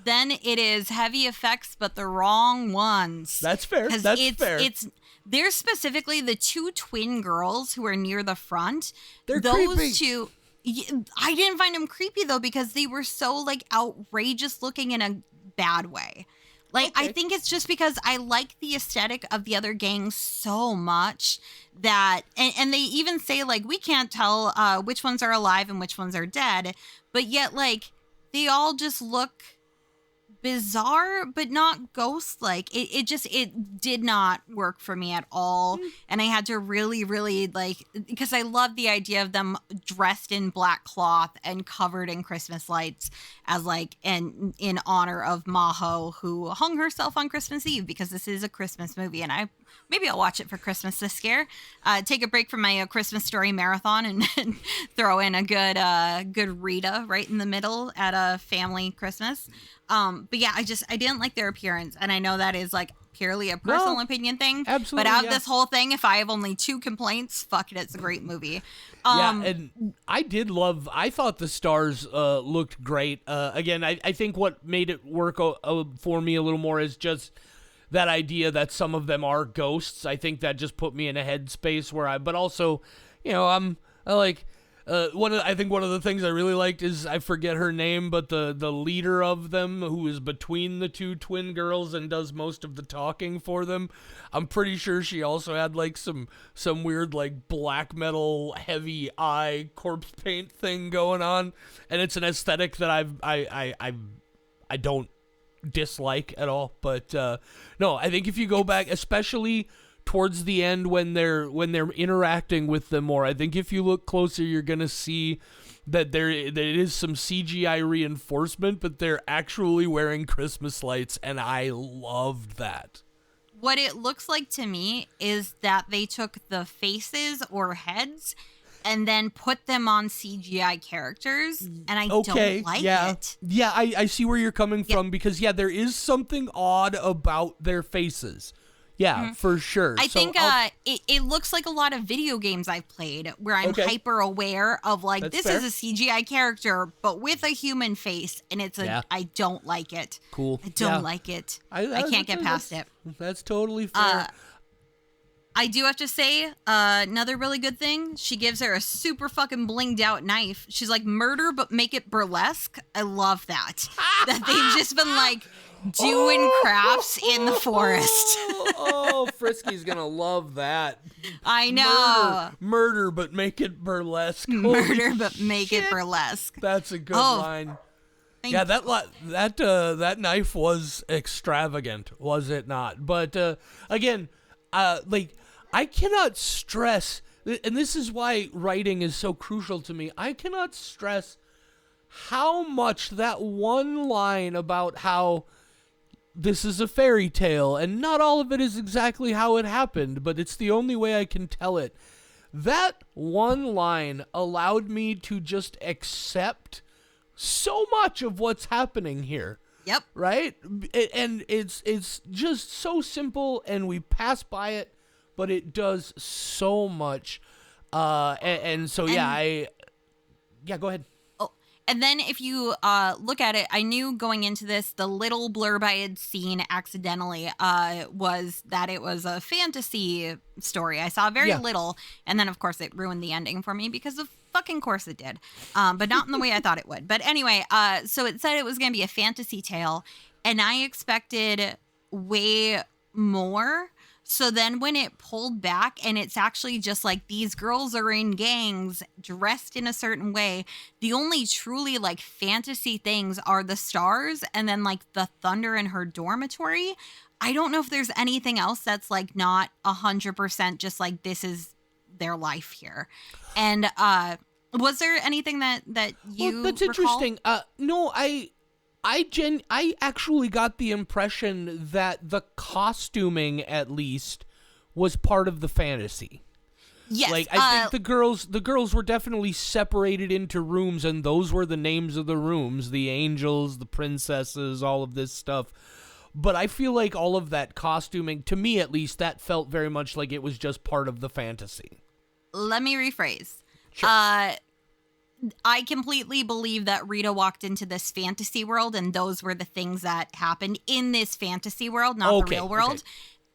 Then it is heavy effects, but the wrong ones.
That's fair. That's fair.
They're specifically the two twin girls who are near the front.
They're
those
creepy.
Two. I didn't find them creepy though because they were so like outrageous looking in a bad way. Like I think it's just because I like the aesthetic of the other gangs so much that and they even say like we can't tell which ones are alive and which ones are dead, but yet like they all just look bizarre but not ghost like. It did not work for me at all. And I had to really like, because I love the idea of them dressed in black cloth and covered in Christmas lights as like in honor of Maho, who hung herself on Christmas Eve, because this is a Christmas movie and maybe I'll watch it for Christmas this year. Take a break from my Christmas Story marathon and throw in a good Rita right in the middle at a family Christmas. But yeah, I didn't like their appearance, and I know that is like purely a personal opinion thing.
Absolutely,
but out of this whole thing, if I have only two complaints, fuck it, it's a great movie.
And I thought the stars looked great. Again, I think what made it work for me a little more is just that idea that some of them are ghosts. I think that just put me in a headspace where but also, I like. I think one of the things I really liked is, I forget her name, but the leader of them, who is between the two twin girls and does most of the talking for them. I'm pretty sure she also had like some weird like black metal heavy eye corpse paint thing going on, and it's an aesthetic that I don't dislike at all. But no, I think if you go back, especially towards the end when they're interacting with them more. I think if you look closer, you're gonna see that there is some CGI reinforcement, but they're actually wearing Christmas lights, and I loved that.
What it looks like to me is that they took the faces or heads and then put them on CGI characters, and I don't like it.
Yeah, I see where you're coming from, because, there is something odd about their faces. Yeah, for sure.
I think it looks like a lot of video games I've played where I'm hyper aware of, like,
That's
this
fair.
is a CGI character, but with a human face, and it's I don't like it.
Cool.
I don't like it. I can't get past it.
That's totally fair.
I do have to say, another really good thing, she gives her a super fucking blinged out knife. She's like, murder, but make it burlesque. I love that. That they've just been like doing crafts in the forest.
Frisky's gonna love that.
I know.
Murder, but make it burlesque.
Murder, but make it burlesque.
That's a good line. Yeah, that knife was extravagant, was it not? But again, I cannot stress, and this is why writing is so crucial to me. I cannot stress how much that one line about how this is a fairy tale and not all of it is exactly how it happened, but it's the only way I can tell it. That one line allowed me to just accept so much of what's happening here.
Yep.
Right? And it's just so simple, and we pass by it, but it does so much. Go ahead.
Oh, and then if you look at it, I knew going into this, the little blurb I had seen accidentally was that it was a fantasy story. I saw very little, and then of course it ruined the ending for me because of fucking course it did, but not in the way I thought it would. But anyway, so it said it was going to be a fantasy tale, and I expected way more. So then when it pulled back and it's actually just like these girls are in gangs dressed in a certain way, the only truly like fantasy things are the stars and then like the thunder in her dormitory. I don't know if there's anything else that's like not 100% just like this is their life here. And was there anything that you
that's
recall?
interesting. No, I actually got the impression that the costuming, at least, was part of the fantasy.
Yes.
Like, I think the girls were definitely separated into rooms, and those were the names of the rooms, the angels, the princesses, all of this stuff. But I feel like all of that costuming, to me at least, that felt very much like it was just part of the fantasy.
Let me rephrase.
Sure.
I completely believe that Rita walked into this fantasy world and those were the things that happened in this fantasy world, not the real world. Okay.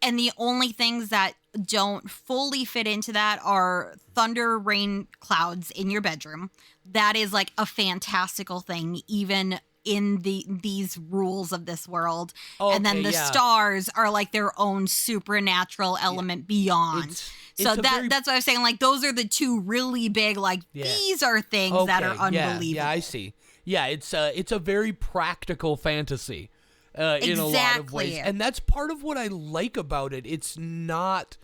And the only things that don't fully fit into that are thunder, rain, clouds in your bedroom. That is like a fantastical thing, even in these rules of this world. Okay, and then the stars are like their own supernatural element beyond. So that's what I was saying. Like, those are the two really big, like, these are things that are unbelievable.
Yeah, I see. Yeah, it's a very practical fantasy in a lot of ways. And that's part of what I like about it. It's not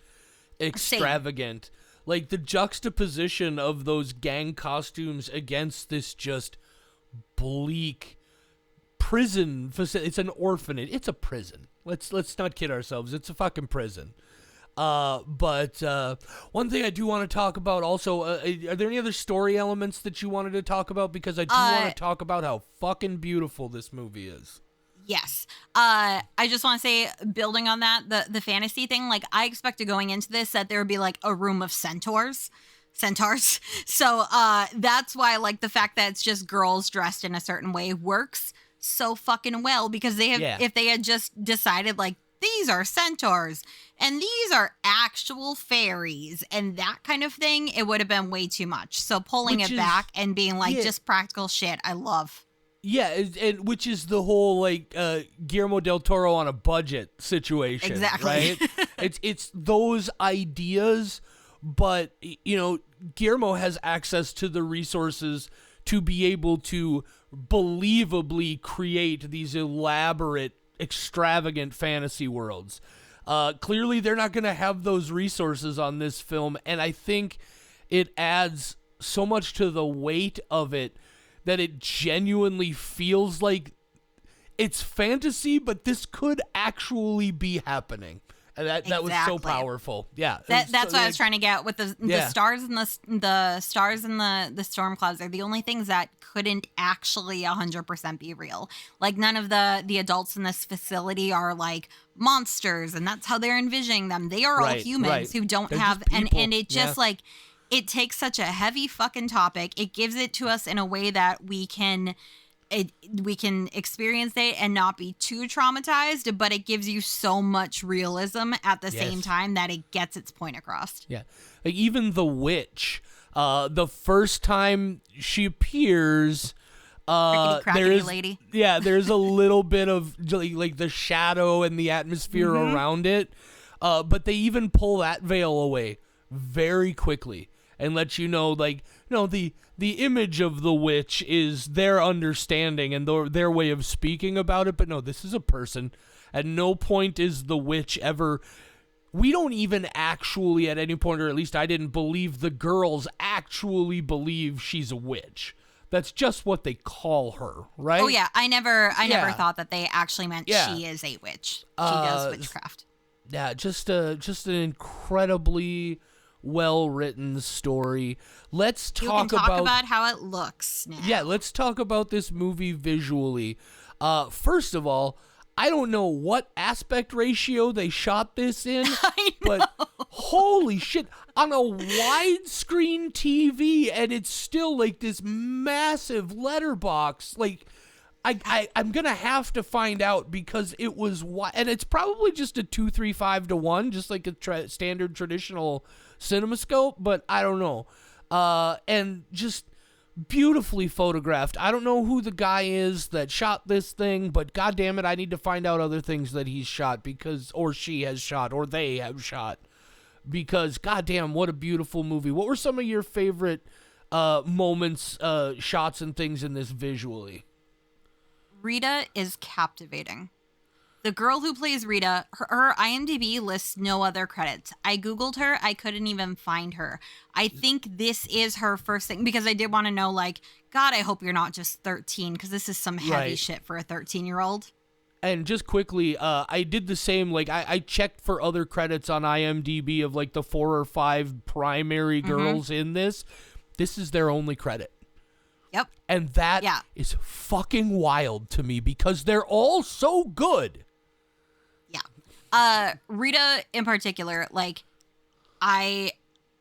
extravagant. Same. Like, the juxtaposition of those gang costumes against this just bleak prison facility. It's an orphanage. It's a prison. Let's not kid ourselves. It's a fucking prison. But one thing I do want to talk about also, are there any other story elements that you wanted to talk about? Because I do want to talk about how fucking beautiful this movie is.
Yes. I just want to say, building on that, the fantasy thing, like, I expected going into this that there would be like a room of centaurs. So that's why, like, the fact that it's just girls dressed in a certain way works so fucking well, because they have, if they had just decided like, these are centaurs and these are actual fairies and that kind of thing, it would have been way too much. So pulling it back and being like just practical shit, I love.
Yeah, and which is the whole like Guillermo del Toro on a budget situation.
Exactly.
Right? it's those ideas, but you know, Guillermo has access to the resources to be able to believably create these elaborate, extravagant fantasy worlds. Clearly, they're not going to have those resources on this film, and I think it adds so much to the weight of it that it genuinely feels like it's fantasy, but this could actually be happening. And that was so powerful. Yeah.
That's what I was trying to get with the stars and the stars and the storm clouds are the only things that couldn't actually 100% be real. Like none of the adults in this facility are like monsters, and that's how they're envisioning them. They are all humans who don't have and it just like it takes such a heavy fucking topic. It gives it to us in a way that we can experience it and not be too traumatized, but it gives you so much realism at the same time that it gets its point across.
Yeah. Like even the witch, the first time she appears,
there's lady.
Yeah, there's a little bit of like the shadow and the atmosphere around it. But they even pull that veil away very quickly and let you know, like, the image of the witch is their understanding and their way of speaking about it. But no, this is a person. At no point is the witch ever. We don't even actually, at any point, or at least I didn't believe the girls actually believe she's a witch. That's just what they call her, right?
Oh yeah, I never thought that they actually meant she is a witch. She does witchcraft.
Yeah, just an incredibly well-written story. Let's talk
about how it looks now.
Yeah, let's talk about this movie visually. First of all, I don't know what aspect ratio they shot this in, but holy shit, on a widescreen TV, and it's still like this massive letterbox. Like, I'm gonna have to find out because it was and it's probably just a 2.35:1, just like a standard traditional CinemaScope, but I don't know. And just beautifully photographed. I don't know who the guy is that shot this thing, but goddamn it, I need to find out other things that he's shot or she has shot, or they have shot. Because goddamn, what a beautiful movie. What were some of your favorite moments, shots, and things in this visually?
Rita is captivating. The girl who plays Rita, her IMDb lists no other credits. I Googled her. I couldn't even find her. I think this is her first thing because I did want to know, like, God, I hope you're not just 13 because this is some heavy shit for a 13-year-old.
And just quickly, I did the same. Like, I checked for other credits on IMDb of, like, the 4 or 5 primary girls in this. This is their only credit.
Yep.
And that is fucking wild to me because they're all so good.
Yeah. Rita in particular, like, I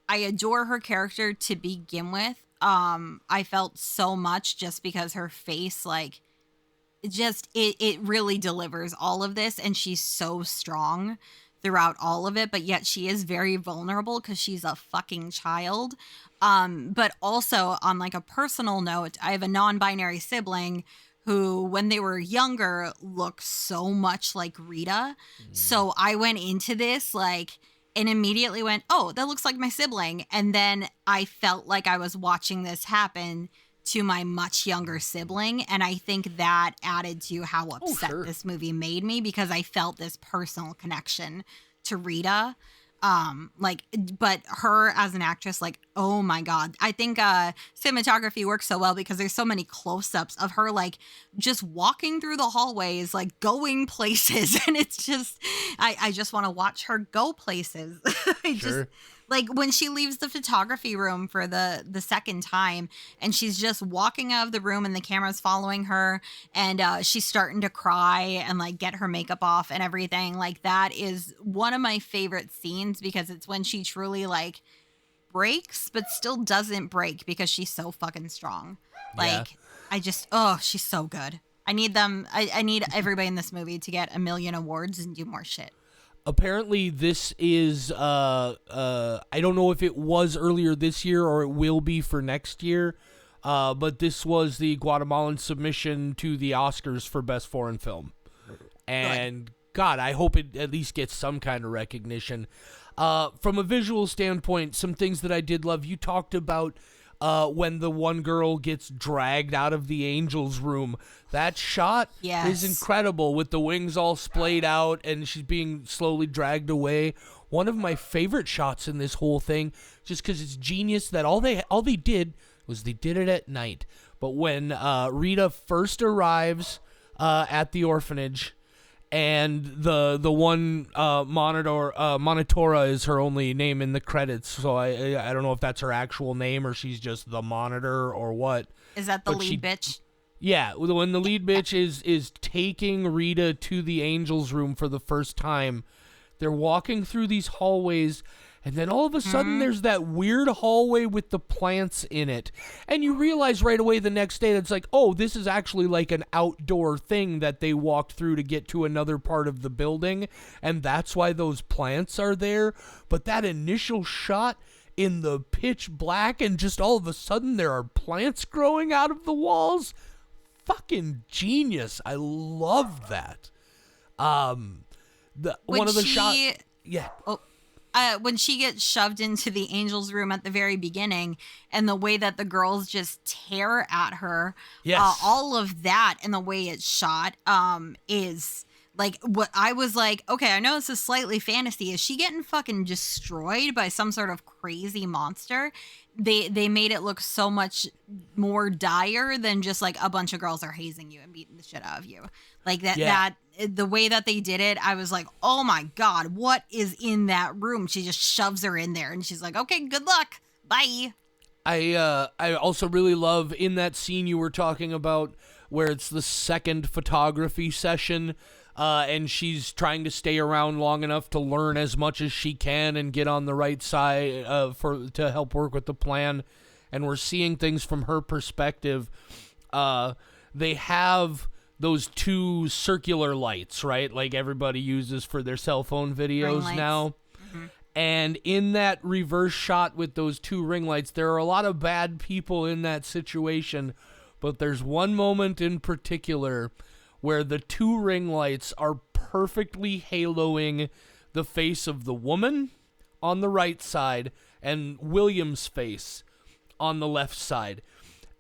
adore her character to begin with. I felt so much just because her face, like, it really delivers all of this, and she's so strong throughout all of it, but yet she is very vulnerable because she's a fucking child. But also on like a personal note, I have a non-binary sibling who, when they were younger, looked so much like Rita. So I went into this like and immediately went, oh, that looks like my sibling. And then I felt like I was watching this happen to my much younger sibling. And I think that added to how upset this movie made me because I felt this personal connection to Rita. But her as an actress, like, oh my God. I think cinematography works so well because there's so many close-ups of her, like, just walking through the hallways, like, going places. And it's just, I just want to watch her go places. Just, like, when she leaves the photography room for the second time and she's just walking out of the room and the camera's following her and she's starting to cry and, like, get her makeup off and everything. Like, that is one of my favorite scenes because it's when she truly, like, breaks but still doesn't break because she's so fucking strong. Like, she's so good. I need everybody in this movie to get 1 million awards and do more shit.
Apparently, this is, I don't know if it was earlier this year or it will be for next year, but this was the Guatemalan submission to the Oscars for Best Foreign Film. And, God, I hope it at least gets some kind of recognition. From a visual standpoint, some things that I did love, you talked about when the one girl gets dragged out of the angel's room. That shot is incredible, with the wings all splayed out and she's being slowly dragged away. One of my favorite shots in this whole thing, just because it's genius that all they did was they did it at night. But when Rita first arrives at the orphanage, and the one Monitora is her only name in the credits, so I don't know if that's her actual name or she's just the Monitor or what.
Is that the lead bitch?
Yeah, when the lead bitch is taking Rita to the angel's room for the first time, they're walking through these hallways, and then all of a sudden there's that weird hallway with the plants in it. And you realize right away the next day that it's like, oh, this is actually like an outdoor thing that they walked through to get to another part of the building, and that's why those plants are there. But that initial shot in the pitch black and just all of a sudden there are plants growing out of the walls, fucking genius. I love that. One of the shots. Yeah.
Oh, when she gets shoved into the angel's room at the very beginning, and the way that the girls just tear at her, all of that and the way it's shot, is like what I was like. Okay, I know this is slightly fantasy. Is she getting fucking destroyed by some sort of crazy monster? They made it look so much more dire than just like a bunch of girls are hazing you and beating the shit out of you. Like that the way that they did it, I was like, oh my God, what is in that room? She just shoves her in there and she's like, okay, good luck. Bye.
I also really love in that scene you were talking about where it's the second photography session, and she's trying to stay around long enough to learn as much as she can and get on the right side to help work with the plan. And we're seeing things from her perspective. They have those two circular lights, right? Like everybody uses for their cell phone videos now. Mm-hmm. And in that reverse shot with those two ring lights, there are a lot of bad people in that situation. But there's one moment in particular where the two ring lights are perfectly haloing the face of the woman on the right side and William's face on the left side.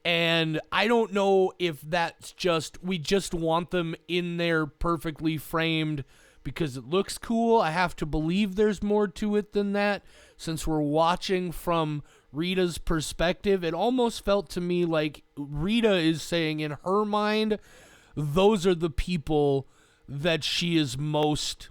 And I don't know if that's we just want them in there perfectly framed because it looks cool. I have to believe there's more to it than that. Since we're watching from Rita's perspective, it almost felt to me like Rita is saying in her mind, those are the people that she is most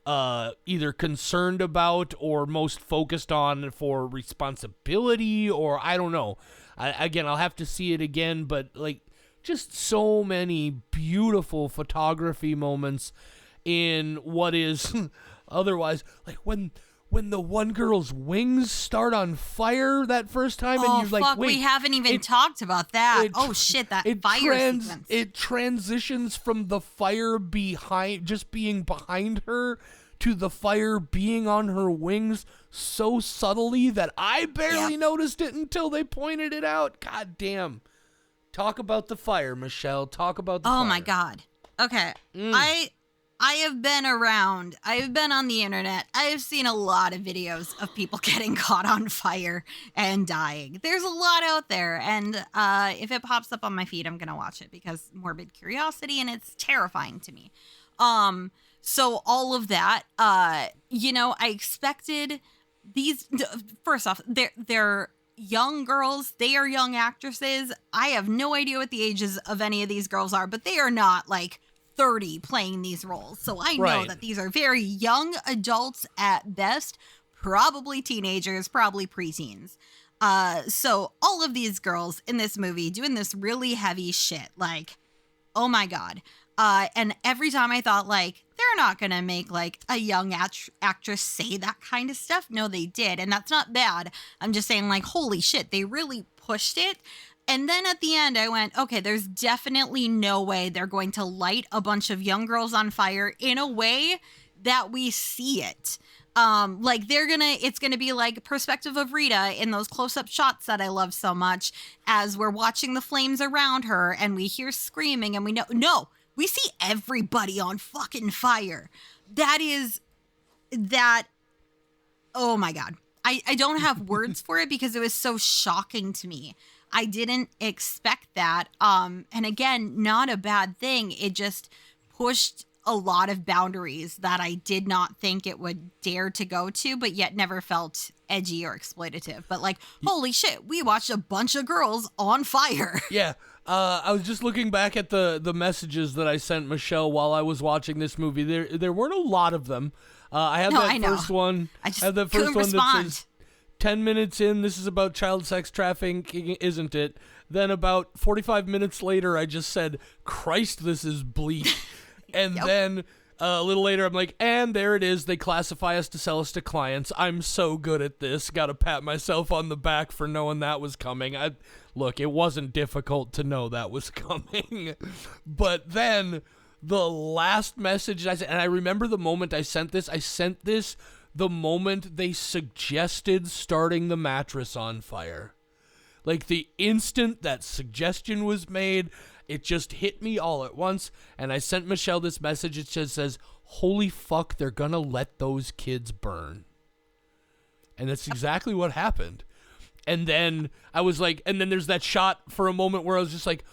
either concerned about or most focused on for responsibility, or I don't know. Again, I'll have to see it again, but like just so many beautiful photography moments in what is otherwise like when the one girl's wings start on fire that first time, and you're like, wait,
we haven't even talked about that. That fire sequence.
It transitions from the fire being behind her to the fire being on her wings so subtly that I barely noticed it until they pointed it out. God damn. Talk about the fire, Michelle. Talk about the fire.
Oh my God. Okay. I have been around. I've been on the internet. I have seen a lot of videos of people getting caught on fire and dying. There's a lot out there. And if it pops up on my feed, I'm going to watch it because morbid curiosity, and it's terrifying to me. So all of that, I expected these, first off, they're young girls. They are young actresses. I have no idea what the ages of any of these girls are, but they are not like 30 playing these roles. So I know that these are very young adults at best, probably teenagers, probably preteens. So all of these girls in this movie doing this really heavy shit, like, oh my God. And every time I thought, like, they're not going to make, like, a young actress say that kind of stuff. No, they did. And that's not bad. I'm just saying, like, holy shit, they really pushed it. And then at the end, I went, okay, there's definitely no way they're going to light a bunch of young girls on fire in a way that we see it. Like, it's going to be like perspective of Rita in those close-up shots that I love so much as we're watching the flames around her and we hear screaming and we know, no, we see everybody on fucking fire. Oh my God. I don't have words for it because it was so shocking to me. I didn't expect that. And again, not a bad thing. It just pushed a lot of boundaries that I did not think it would dare to go to, but yet never felt edgy or exploitative. But like, holy shit, we watched a bunch of girls on fire.
Yeah. I was just looking back at the messages that I sent Michelle while I was watching this movie. There weren't a lot of them. I had first one.
I just
had that
couldn't
first one
respond.
that says 10 minutes in, this is about child sex trafficking, isn't it? Then about 45 minutes later, I just said, Christ, this is bleak. And then a little later, I'm like, and there it is. They classify us to sell us to clients. I'm so good at this. Got to pat myself on the back for knowing that was coming. Look, it wasn't difficult to know that was coming. But then the last message I sent, and I remember the moment I sent this the moment they suggested starting the mattress on fire. Like the instant that suggestion was made, it just hit me all at once, and I sent Michelle this message. It just says, holy fuck, they're gonna let those kids burn. And that's exactly what happened. And then I was like, and then there's that shot for a moment where I was just like,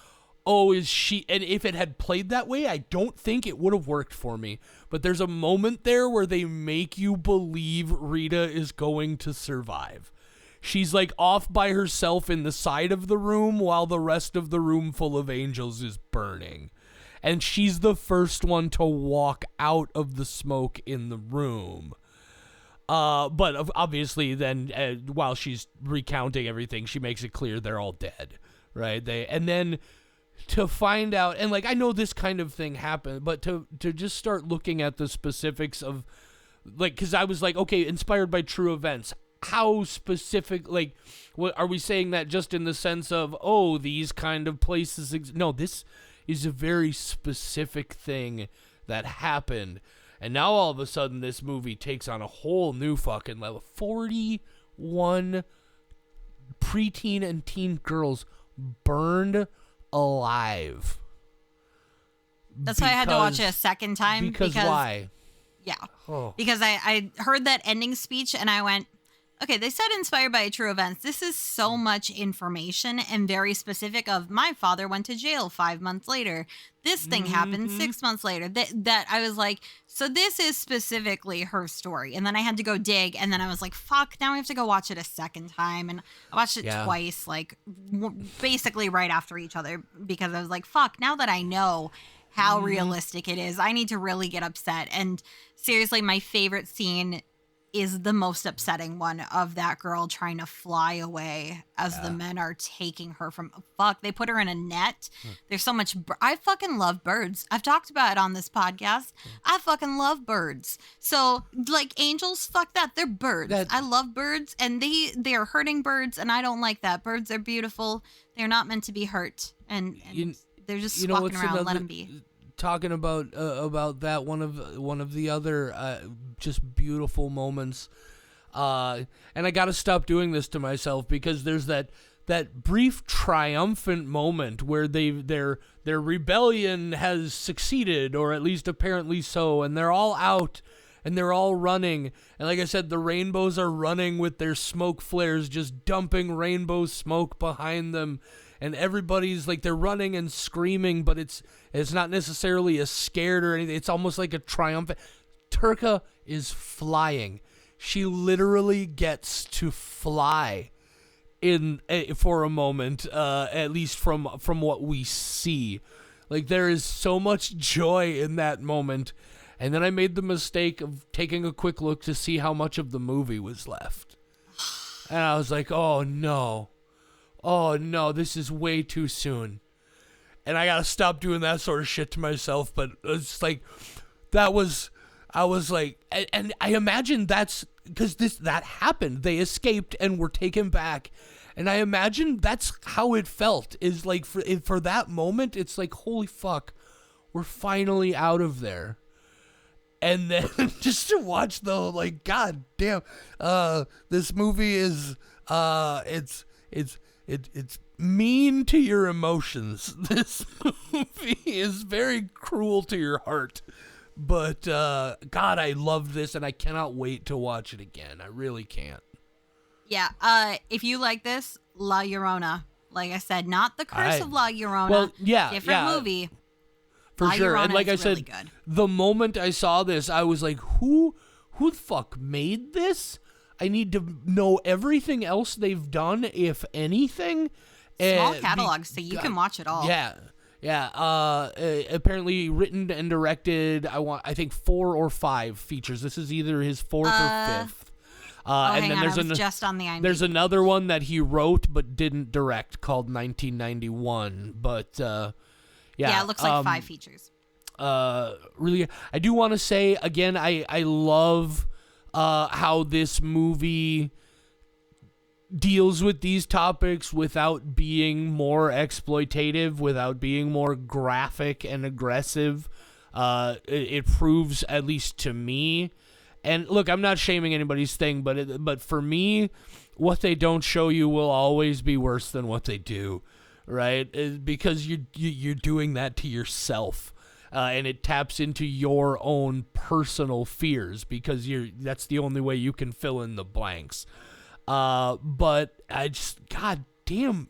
oh, is she, and if it had played that way, I don't think it would have worked for me. But there's a moment there where they make you believe Rita is going to survive. She's like off by herself in the side of the room while the rest of the room full of angels is burning. And she's the first one to walk out of the smoke in the room. But obviously then while she's recounting everything, she makes it clear they're all dead, right? And then to find out, and like I know this kind of thing happened, but to just start looking at the specifics of, like, because I was like, okay, inspired by true events. How specific, like, what are we saying that just in the sense of, oh, these kind of places? No, this is a very specific thing that happened. And now all of a sudden this movie takes on a whole new fucking level. 41 preteen and teen girls burned alive.
That's why I had to watch it a second time.
Because why?
Yeah.
Oh.
Because I heard that ending speech and I went, okay, they said inspired by true events. This is so much information and very specific of my father went to jail 5 months later. This thing happened 6 months later. That I was like, so this is specifically her story. And then I had to go dig. And then I was like, fuck, now I have to go watch it a second time. And I watched it twice, like basically right after each other, because I was like, fuck, now that I know how realistic it is, I need to really get upset. And seriously, my favorite scene is the most upsetting one of that girl trying to fly away as the men are taking her from, they put her in a net. There's so much, I fucking love birds. I've talked about it on this podcast. I fucking love birds. So like angels, fuck that. They're birds. I love birds and they are hurting birds and I don't like that. Birds are beautiful. They're not meant to be hurt. And they're just walking around, let them be.
Talking about that, one of the other just beautiful moments, and I gotta stop doing this to myself because there's that brief triumphant moment where their rebellion has succeeded, or at least apparently so, and they're all out and they're all running, and like I said, the rainbows are running with their smoke flares just dumping rainbow smoke behind them. And everybody's like, they're running and screaming, but it's not necessarily a scared or anything. It's almost like a triumphant. Turka is flying. She literally gets to fly for a moment, at least from what we see. Like, there is so much joy in that moment. And then I made the mistake of taking a quick look to see how much of the movie was left. And I was like, oh no, this is way too soon. And I gotta stop doing that sort of shit to myself. But it's like, I was like, and I imagine that's because that happened. They escaped and were taken back. And I imagine that's how it felt, is like for that moment, it's like, holy fuck, we're finally out of there. And then just to watch though, like, god damn, this movie is, it's mean to your emotions. This movie is very cruel to your heart. But, God, I love this, and I cannot wait to watch it again. I really can't.
Yeah. If you like this, La Llorona. Like I said, not The Curse of La Llorona.
Well, yeah,
different movie.
For
La
sure.
Llorona
And like I
is
said,
really good.
the moment I saw this, I was like, who the fuck made this? I need to know everything else they've done, if anything.
Small catalog, so you can watch it all.
Yeah. Yeah, apparently written and directed, I think 4 or 5 features. This is either his 4th or 5th. And then there's
just on the IMDb.
There's another one that he wrote but didn't direct called 1991. But yeah,
it looks like 5 features.
Really, I do want to say again, I love how this movie deals with these topics without being more exploitative, without being more graphic and aggressive. It proves, at least to me, and look, I'm not shaming anybody's thing, but for me, what they don't show you will always be worse than what they do, right? Because you're doing that to yourself. And it taps into your own personal fears, because that's the only way you can fill in the blanks. But I just, god damn,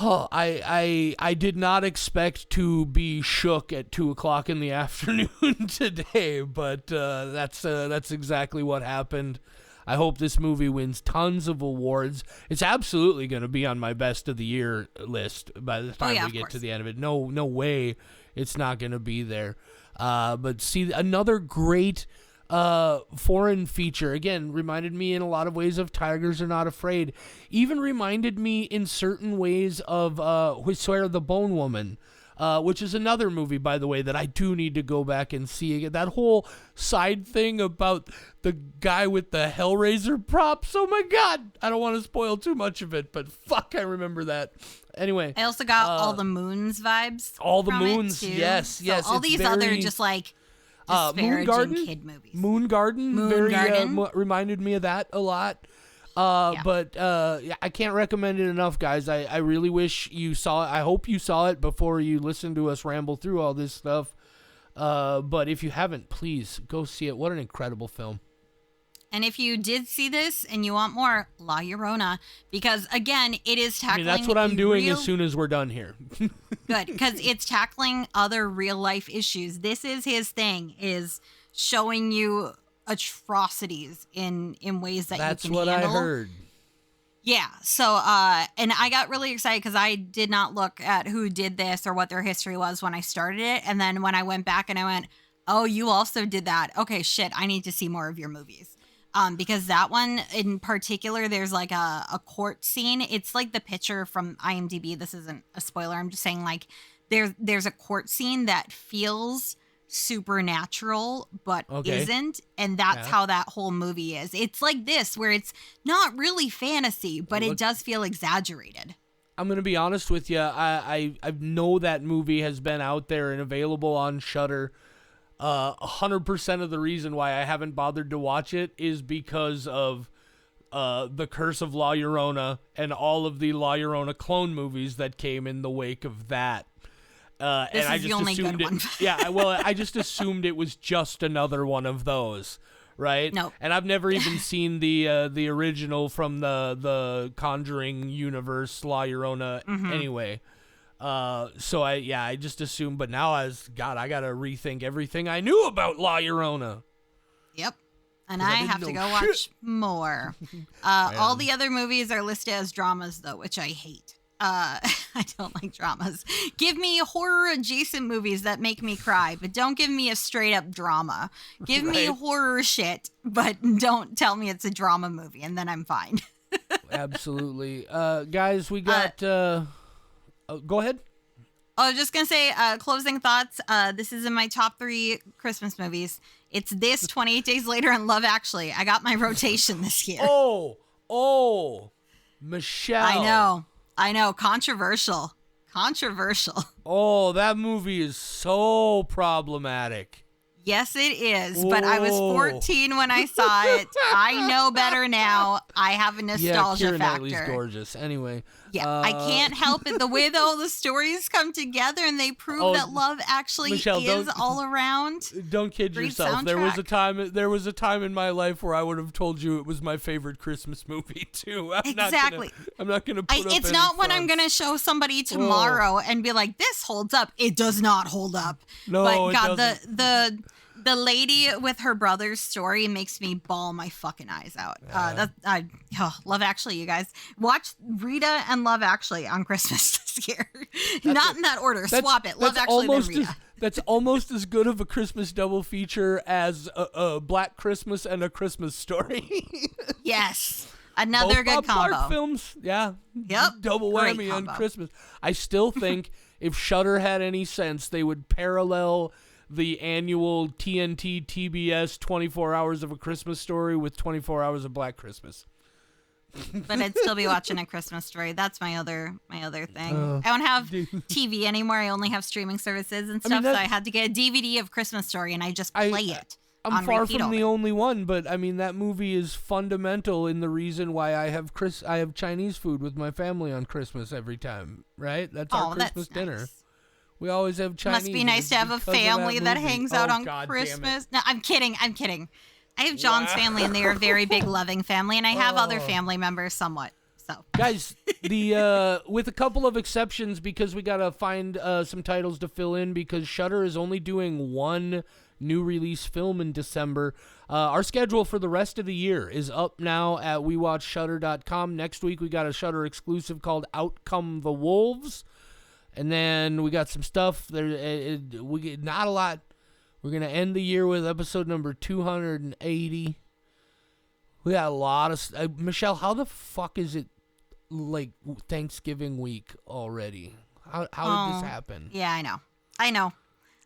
I did not expect to be shook at 2:00 in the afternoon today, but that's exactly what happened. I hope this movie wins tons of awards. It's absolutely going to be on my best of the year list by the time we get to the end of it. No way it's not going to be there. But see, another great foreign feature, again, reminded me in a lot of ways of Tigers Are Not Afraid. Even reminded me in certain ways of Huesera the Bone Woman, which is another movie, by the way, that I do need to go back and see again. That whole side thing about the guy with the Hellraiser props. Oh my god! I don't want to spoil too much of it, but fuck, I remember that. Anyway,
I also got All the Moons vibes.
All the Moons, yes.
All these other just like disparaging kid movies.
Moon Garden reminded me of that a lot. But I can't recommend it enough, guys. I really wish you saw it. I hope you saw it before you listened to us ramble through all this stuff. But if you haven't, please go see it. What an incredible film.
And if you did see this and you want more, La Llorona, because again, it is tackling.
That's what I'm doing as soon as we're done here.
Good, because it's tackling other real life issues. This is his thing, is showing you atrocities in ways that
that's
you can
what
handle.
I heard.
Yeah. So, and I got really excited because I did not look at who did this or what their history was when I started it. And then when I went back and I went, oh, you also did that. Okay, shit, I need to see more of your movies. Because that one in particular, there's like a court scene. It's like the picture from IMDb. This isn't a spoiler. I'm just saying, like, there's a court scene that feels supernatural but isn't, and that's how that whole movie is. It's like this, where it's not really fantasy, but it does feel exaggerated.
I'm gonna be honest with you. I know that movie has been out there and available on Shudder. 100% of the reason why I haven't bothered to watch it is because of The Curse of La Llorona and all of the La Llorona clone movies that came in the wake of that. And I just assumed it. Yeah, well, I just assumed it was just another one of those, right?
No.
And I've never even seen the original from the Conjuring universe, La Llorona. Anyway, so I just assumed. But now I gotta rethink everything I knew about La Llorona.
Yep. And I have to go watch more. All the other movies are listed as dramas, though, which I hate. I don't like dramas. Give me horror adjacent movies that make me cry, but don't give me a straight up drama. Give me horror shit, but don't tell me it's a drama movie, and then I'm fine.
Absolutely. Guys, we got go ahead.
I was just gonna say, closing thoughts. This is in my top 3 Christmas movies. It's this, 28 Days Later, and Love Actually. I got my rotation this year.
Oh, Michelle.
I know. Controversial.
Oh, that movie is so problematic.
Yes, it is. But I was 14 when I saw it. I know better now. I have a nostalgia
Keira
factor.
Knightley's gorgeous. Anyway.
Yeah, I can't help it. The way that all the stories come together and they prove that love actually
Michelle,
is all around.
Don't kid
Great
yourself.
soundtrack.
There was a time in my life where I would have told you it was my favorite Christmas movie too.
Exactly.
I'm not gonna put up
it's
any
not when I'm
fronts.
gonna show somebody tomorrow and be like, this holds up. It does not hold up.
No,
but
it
God,
doesn't.
the lady with her brother's story makes me bawl my fucking eyes out. Love Actually, you guys watch Rita and Love Actually on Christmas this year. Not in that order. Swap it. Love Actually, then Rita.
That's almost as good of a Christmas double feature as a Black Christmas and A Christmas Story.
Yes, another
Both
good
Bob
combo.
Clark films, yeah.
Yep,
Double
great
whammy on
combo.
Christmas. I still think if Shudder had any sense, they would parallel the annual TNT TBS 24 Hours of A Christmas Story with 24 Hours of Black Christmas.
But I'd still be watching A Christmas Story. That's my other thing. I don't have TV anymore. I only have streaming services and stuff. So I had to get a DVD of Christmas Story, and I just play it.
I'm far from the only one, but I mean that movie is fundamental in the reason why I have Chinese food with my family on Christmas every time. Right? That's our Christmas dinner.
Nice.
We always have Chinese.
Must be nice to have a family that hangs out on
God
Christmas. No, I'm kidding. I have John's family, and they are a very big, loving family, and I have other family members somewhat. So,
guys, the with a couple of exceptions, because we gotta find some titles to fill in, because Shudder is only doing one new release film in December. Our schedule for the rest of the year is up now at WeWatchShudder.com. Next week we got a Shudder exclusive called Out Come the Wolves. And then we got some stuff there. We get not a lot. We're gonna end the year with episode number 280. We got a lot of Michelle. How the fuck is it like Thanksgiving week already? How did this happen?
Yeah, I know.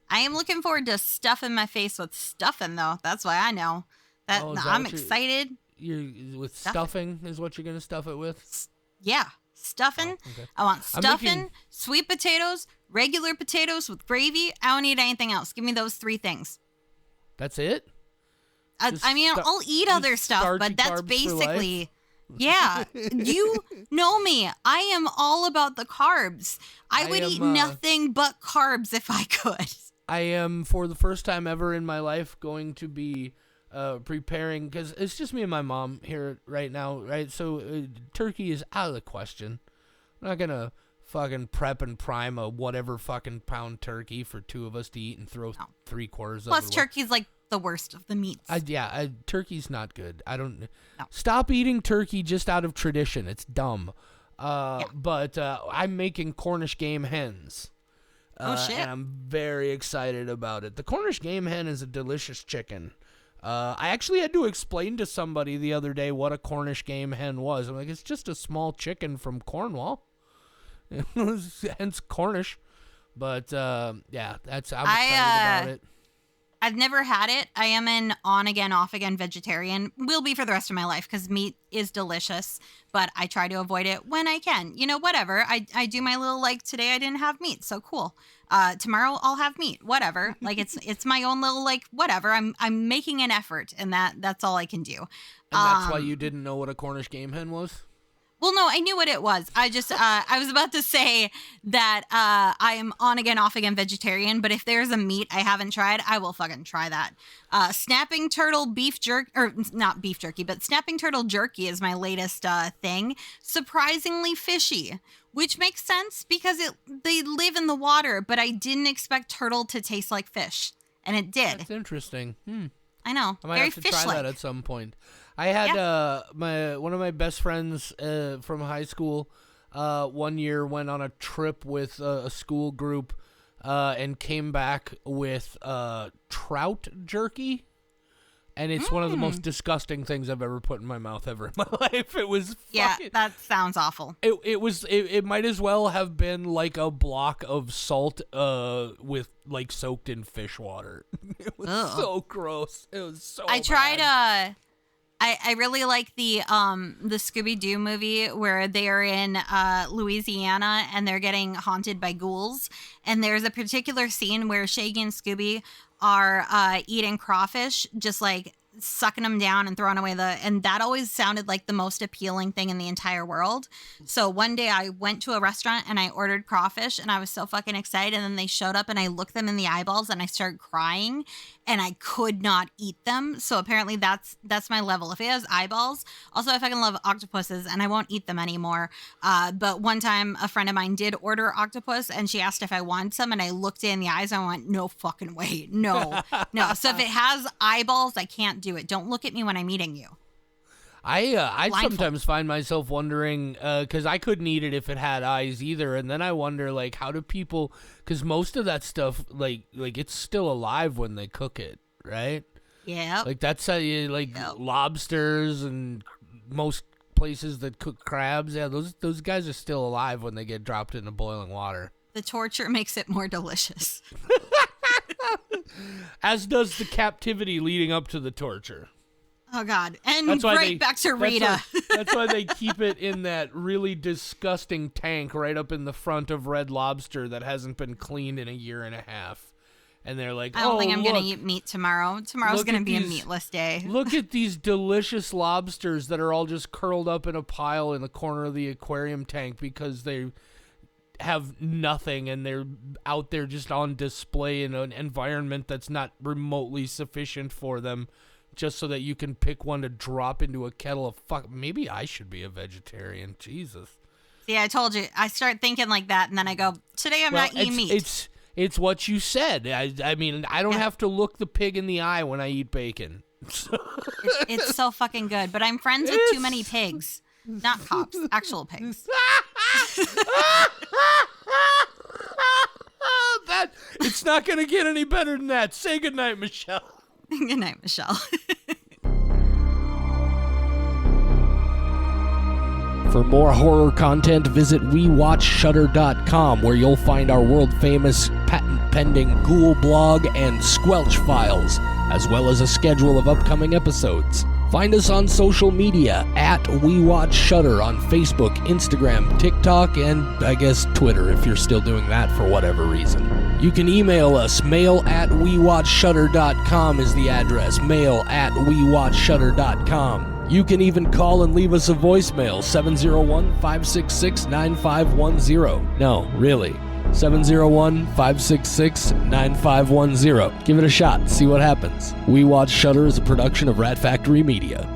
I am looking forward to stuffing my face with stuffing, though. That's why I know that I'm excited.
You're with stuffing is what you're gonna stuff it with?
Yeah. Stuffing.
Oh, okay.
I want stuffing, sweet potatoes, regular potatoes with gravy. I don't need anything else. Give me those three things.
That's it?
I mean, I'll eat other stuff, but that's basically... Yeah. You know me. I am all about the carbs. I would eat nothing but carbs if I could.
I am, for the first time ever in my life, going to be... preparing, because it's just me and my mom here right now, right? So turkey is out of the question. I'm not gonna fucking prep and prime a whatever fucking pound turkey for two of us to eat and throw 3/4 of it.
Plus, turkey's like the worst of the meats.
Turkey's not good. Stop eating turkey just out of tradition. It's dumb. But I'm making Cornish game hens.
Oh shit!
And I'm very excited about it. The Cornish game hen is a delicious chicken. I actually had to explain to somebody the other day what a Cornish game hen was. I'm like, it's just a small chicken from Cornwall. Hence Cornish. But, I'm excited about it.
I've never had it. I am an on-again, off-again vegetarian. Will be for the rest of my life because meat is delicious, but I try to avoid it when I can. You know, whatever. I do my little, like, today I didn't have meat, so cool. Tomorrow I'll have meat, whatever. Like, it's my own little, like, whatever. I'm making an effort, and that's all I can do.
And that's why you didn't know what a Cornish game hen was?
Well, no, I knew what it was. I just, I was about to say that I am on-again, off-again vegetarian, but if there's a meat I haven't tried, I will fucking try that. Snapping turtle beef jerky, or not beef jerky, but snapping turtle jerky is my latest thing. Surprisingly fishy, which makes sense because they live in the water, but I didn't expect turtle to taste like fish, and it did.
That's interesting.
I know.
I might
Very
have to try
fish-like.
that at some point. I had one of my best friends from high school one year went on a trip with a school group and came back with trout jerky. And it's one of the most disgusting things I've ever put in my mouth ever in my life. It was
that sounds awful.
It might as well have been like a block of salt with like soaked in fish water. It was so gross. It was so
I tried I really like the Scooby-Doo movie where they are in Louisiana and they're getting haunted by ghouls. And there's a particular scene where Shaggy and Scooby are eating crawfish, just like sucking them down and throwing away and that always sounded like the most appealing thing in the entire world. So one day I went to a restaurant and I ordered crawfish and I was so fucking excited, and then they showed up and I looked them in the eyeballs and I started crying and I could not eat them. So apparently that's my level. If it has eyeballs, also I fucking love octopuses and I won't eat them anymore. But one time a friend of mine did order octopus and she asked if I wanted some, and I looked in the eyes and I went, no fucking way. No. So if it has eyeballs, I can't do it. Don't look at me when I'm eating you.
I sometimes find myself wondering, because I couldn't eat it if it had eyes either, and then I wonder, like, how do people, because most of that stuff, like it's still alive when they cook it, right?
Yeah.
Like, that's how you, like, lobsters and most places that cook crabs, yeah, those guys are still alive when they get dropped into boiling water.
The torture makes it more delicious.
As does the captivity leading up to the torture.
Oh, God. And back to Rita.
That's why they keep it in that really disgusting tank right up in the front of Red Lobster that hasn't been cleaned in a year and a half. And they're like,
I don't think I'm going to eat meat tomorrow. Tomorrow's going to be a meatless day.
Look at these delicious lobsters that are all just curled up in a pile in the corner of the aquarium tank because they have nothing and they're out there just on display in an environment that's not remotely sufficient for them, just so that you can pick one to drop into a kettle of fuck. Maybe I should be a vegetarian. Jesus.
See, I told you. I start thinking like that, and then I go, today I'm not eating meat.
It's what you said. I mean, I don't have to look the pig in the eye when I eat bacon.
It's so fucking good, but I'm friends with too many pigs. Not cops, actual pigs.
It's not going to get any better than that. Say goodnight, Michelle.
Good night, Michelle.
For more horror content, visit WeWatchShudder.com, where you'll find our world-famous patent-pending Ghoul blog and Squelch files, as well as a schedule of upcoming episodes. Find us on social media at WeWatchShudder on Facebook, Instagram, TikTok, and I guess Twitter if you're still doing that for whatever reason. You can email us. mail@WeWatchShudder.com is the address. mail@WeWatchShudder.com. You can even call and leave us a voicemail, 701-566-9510. No, really. 701-566-9510. Give it a shot. See what happens. We Watch Shudder is a production of Rat Factory Media.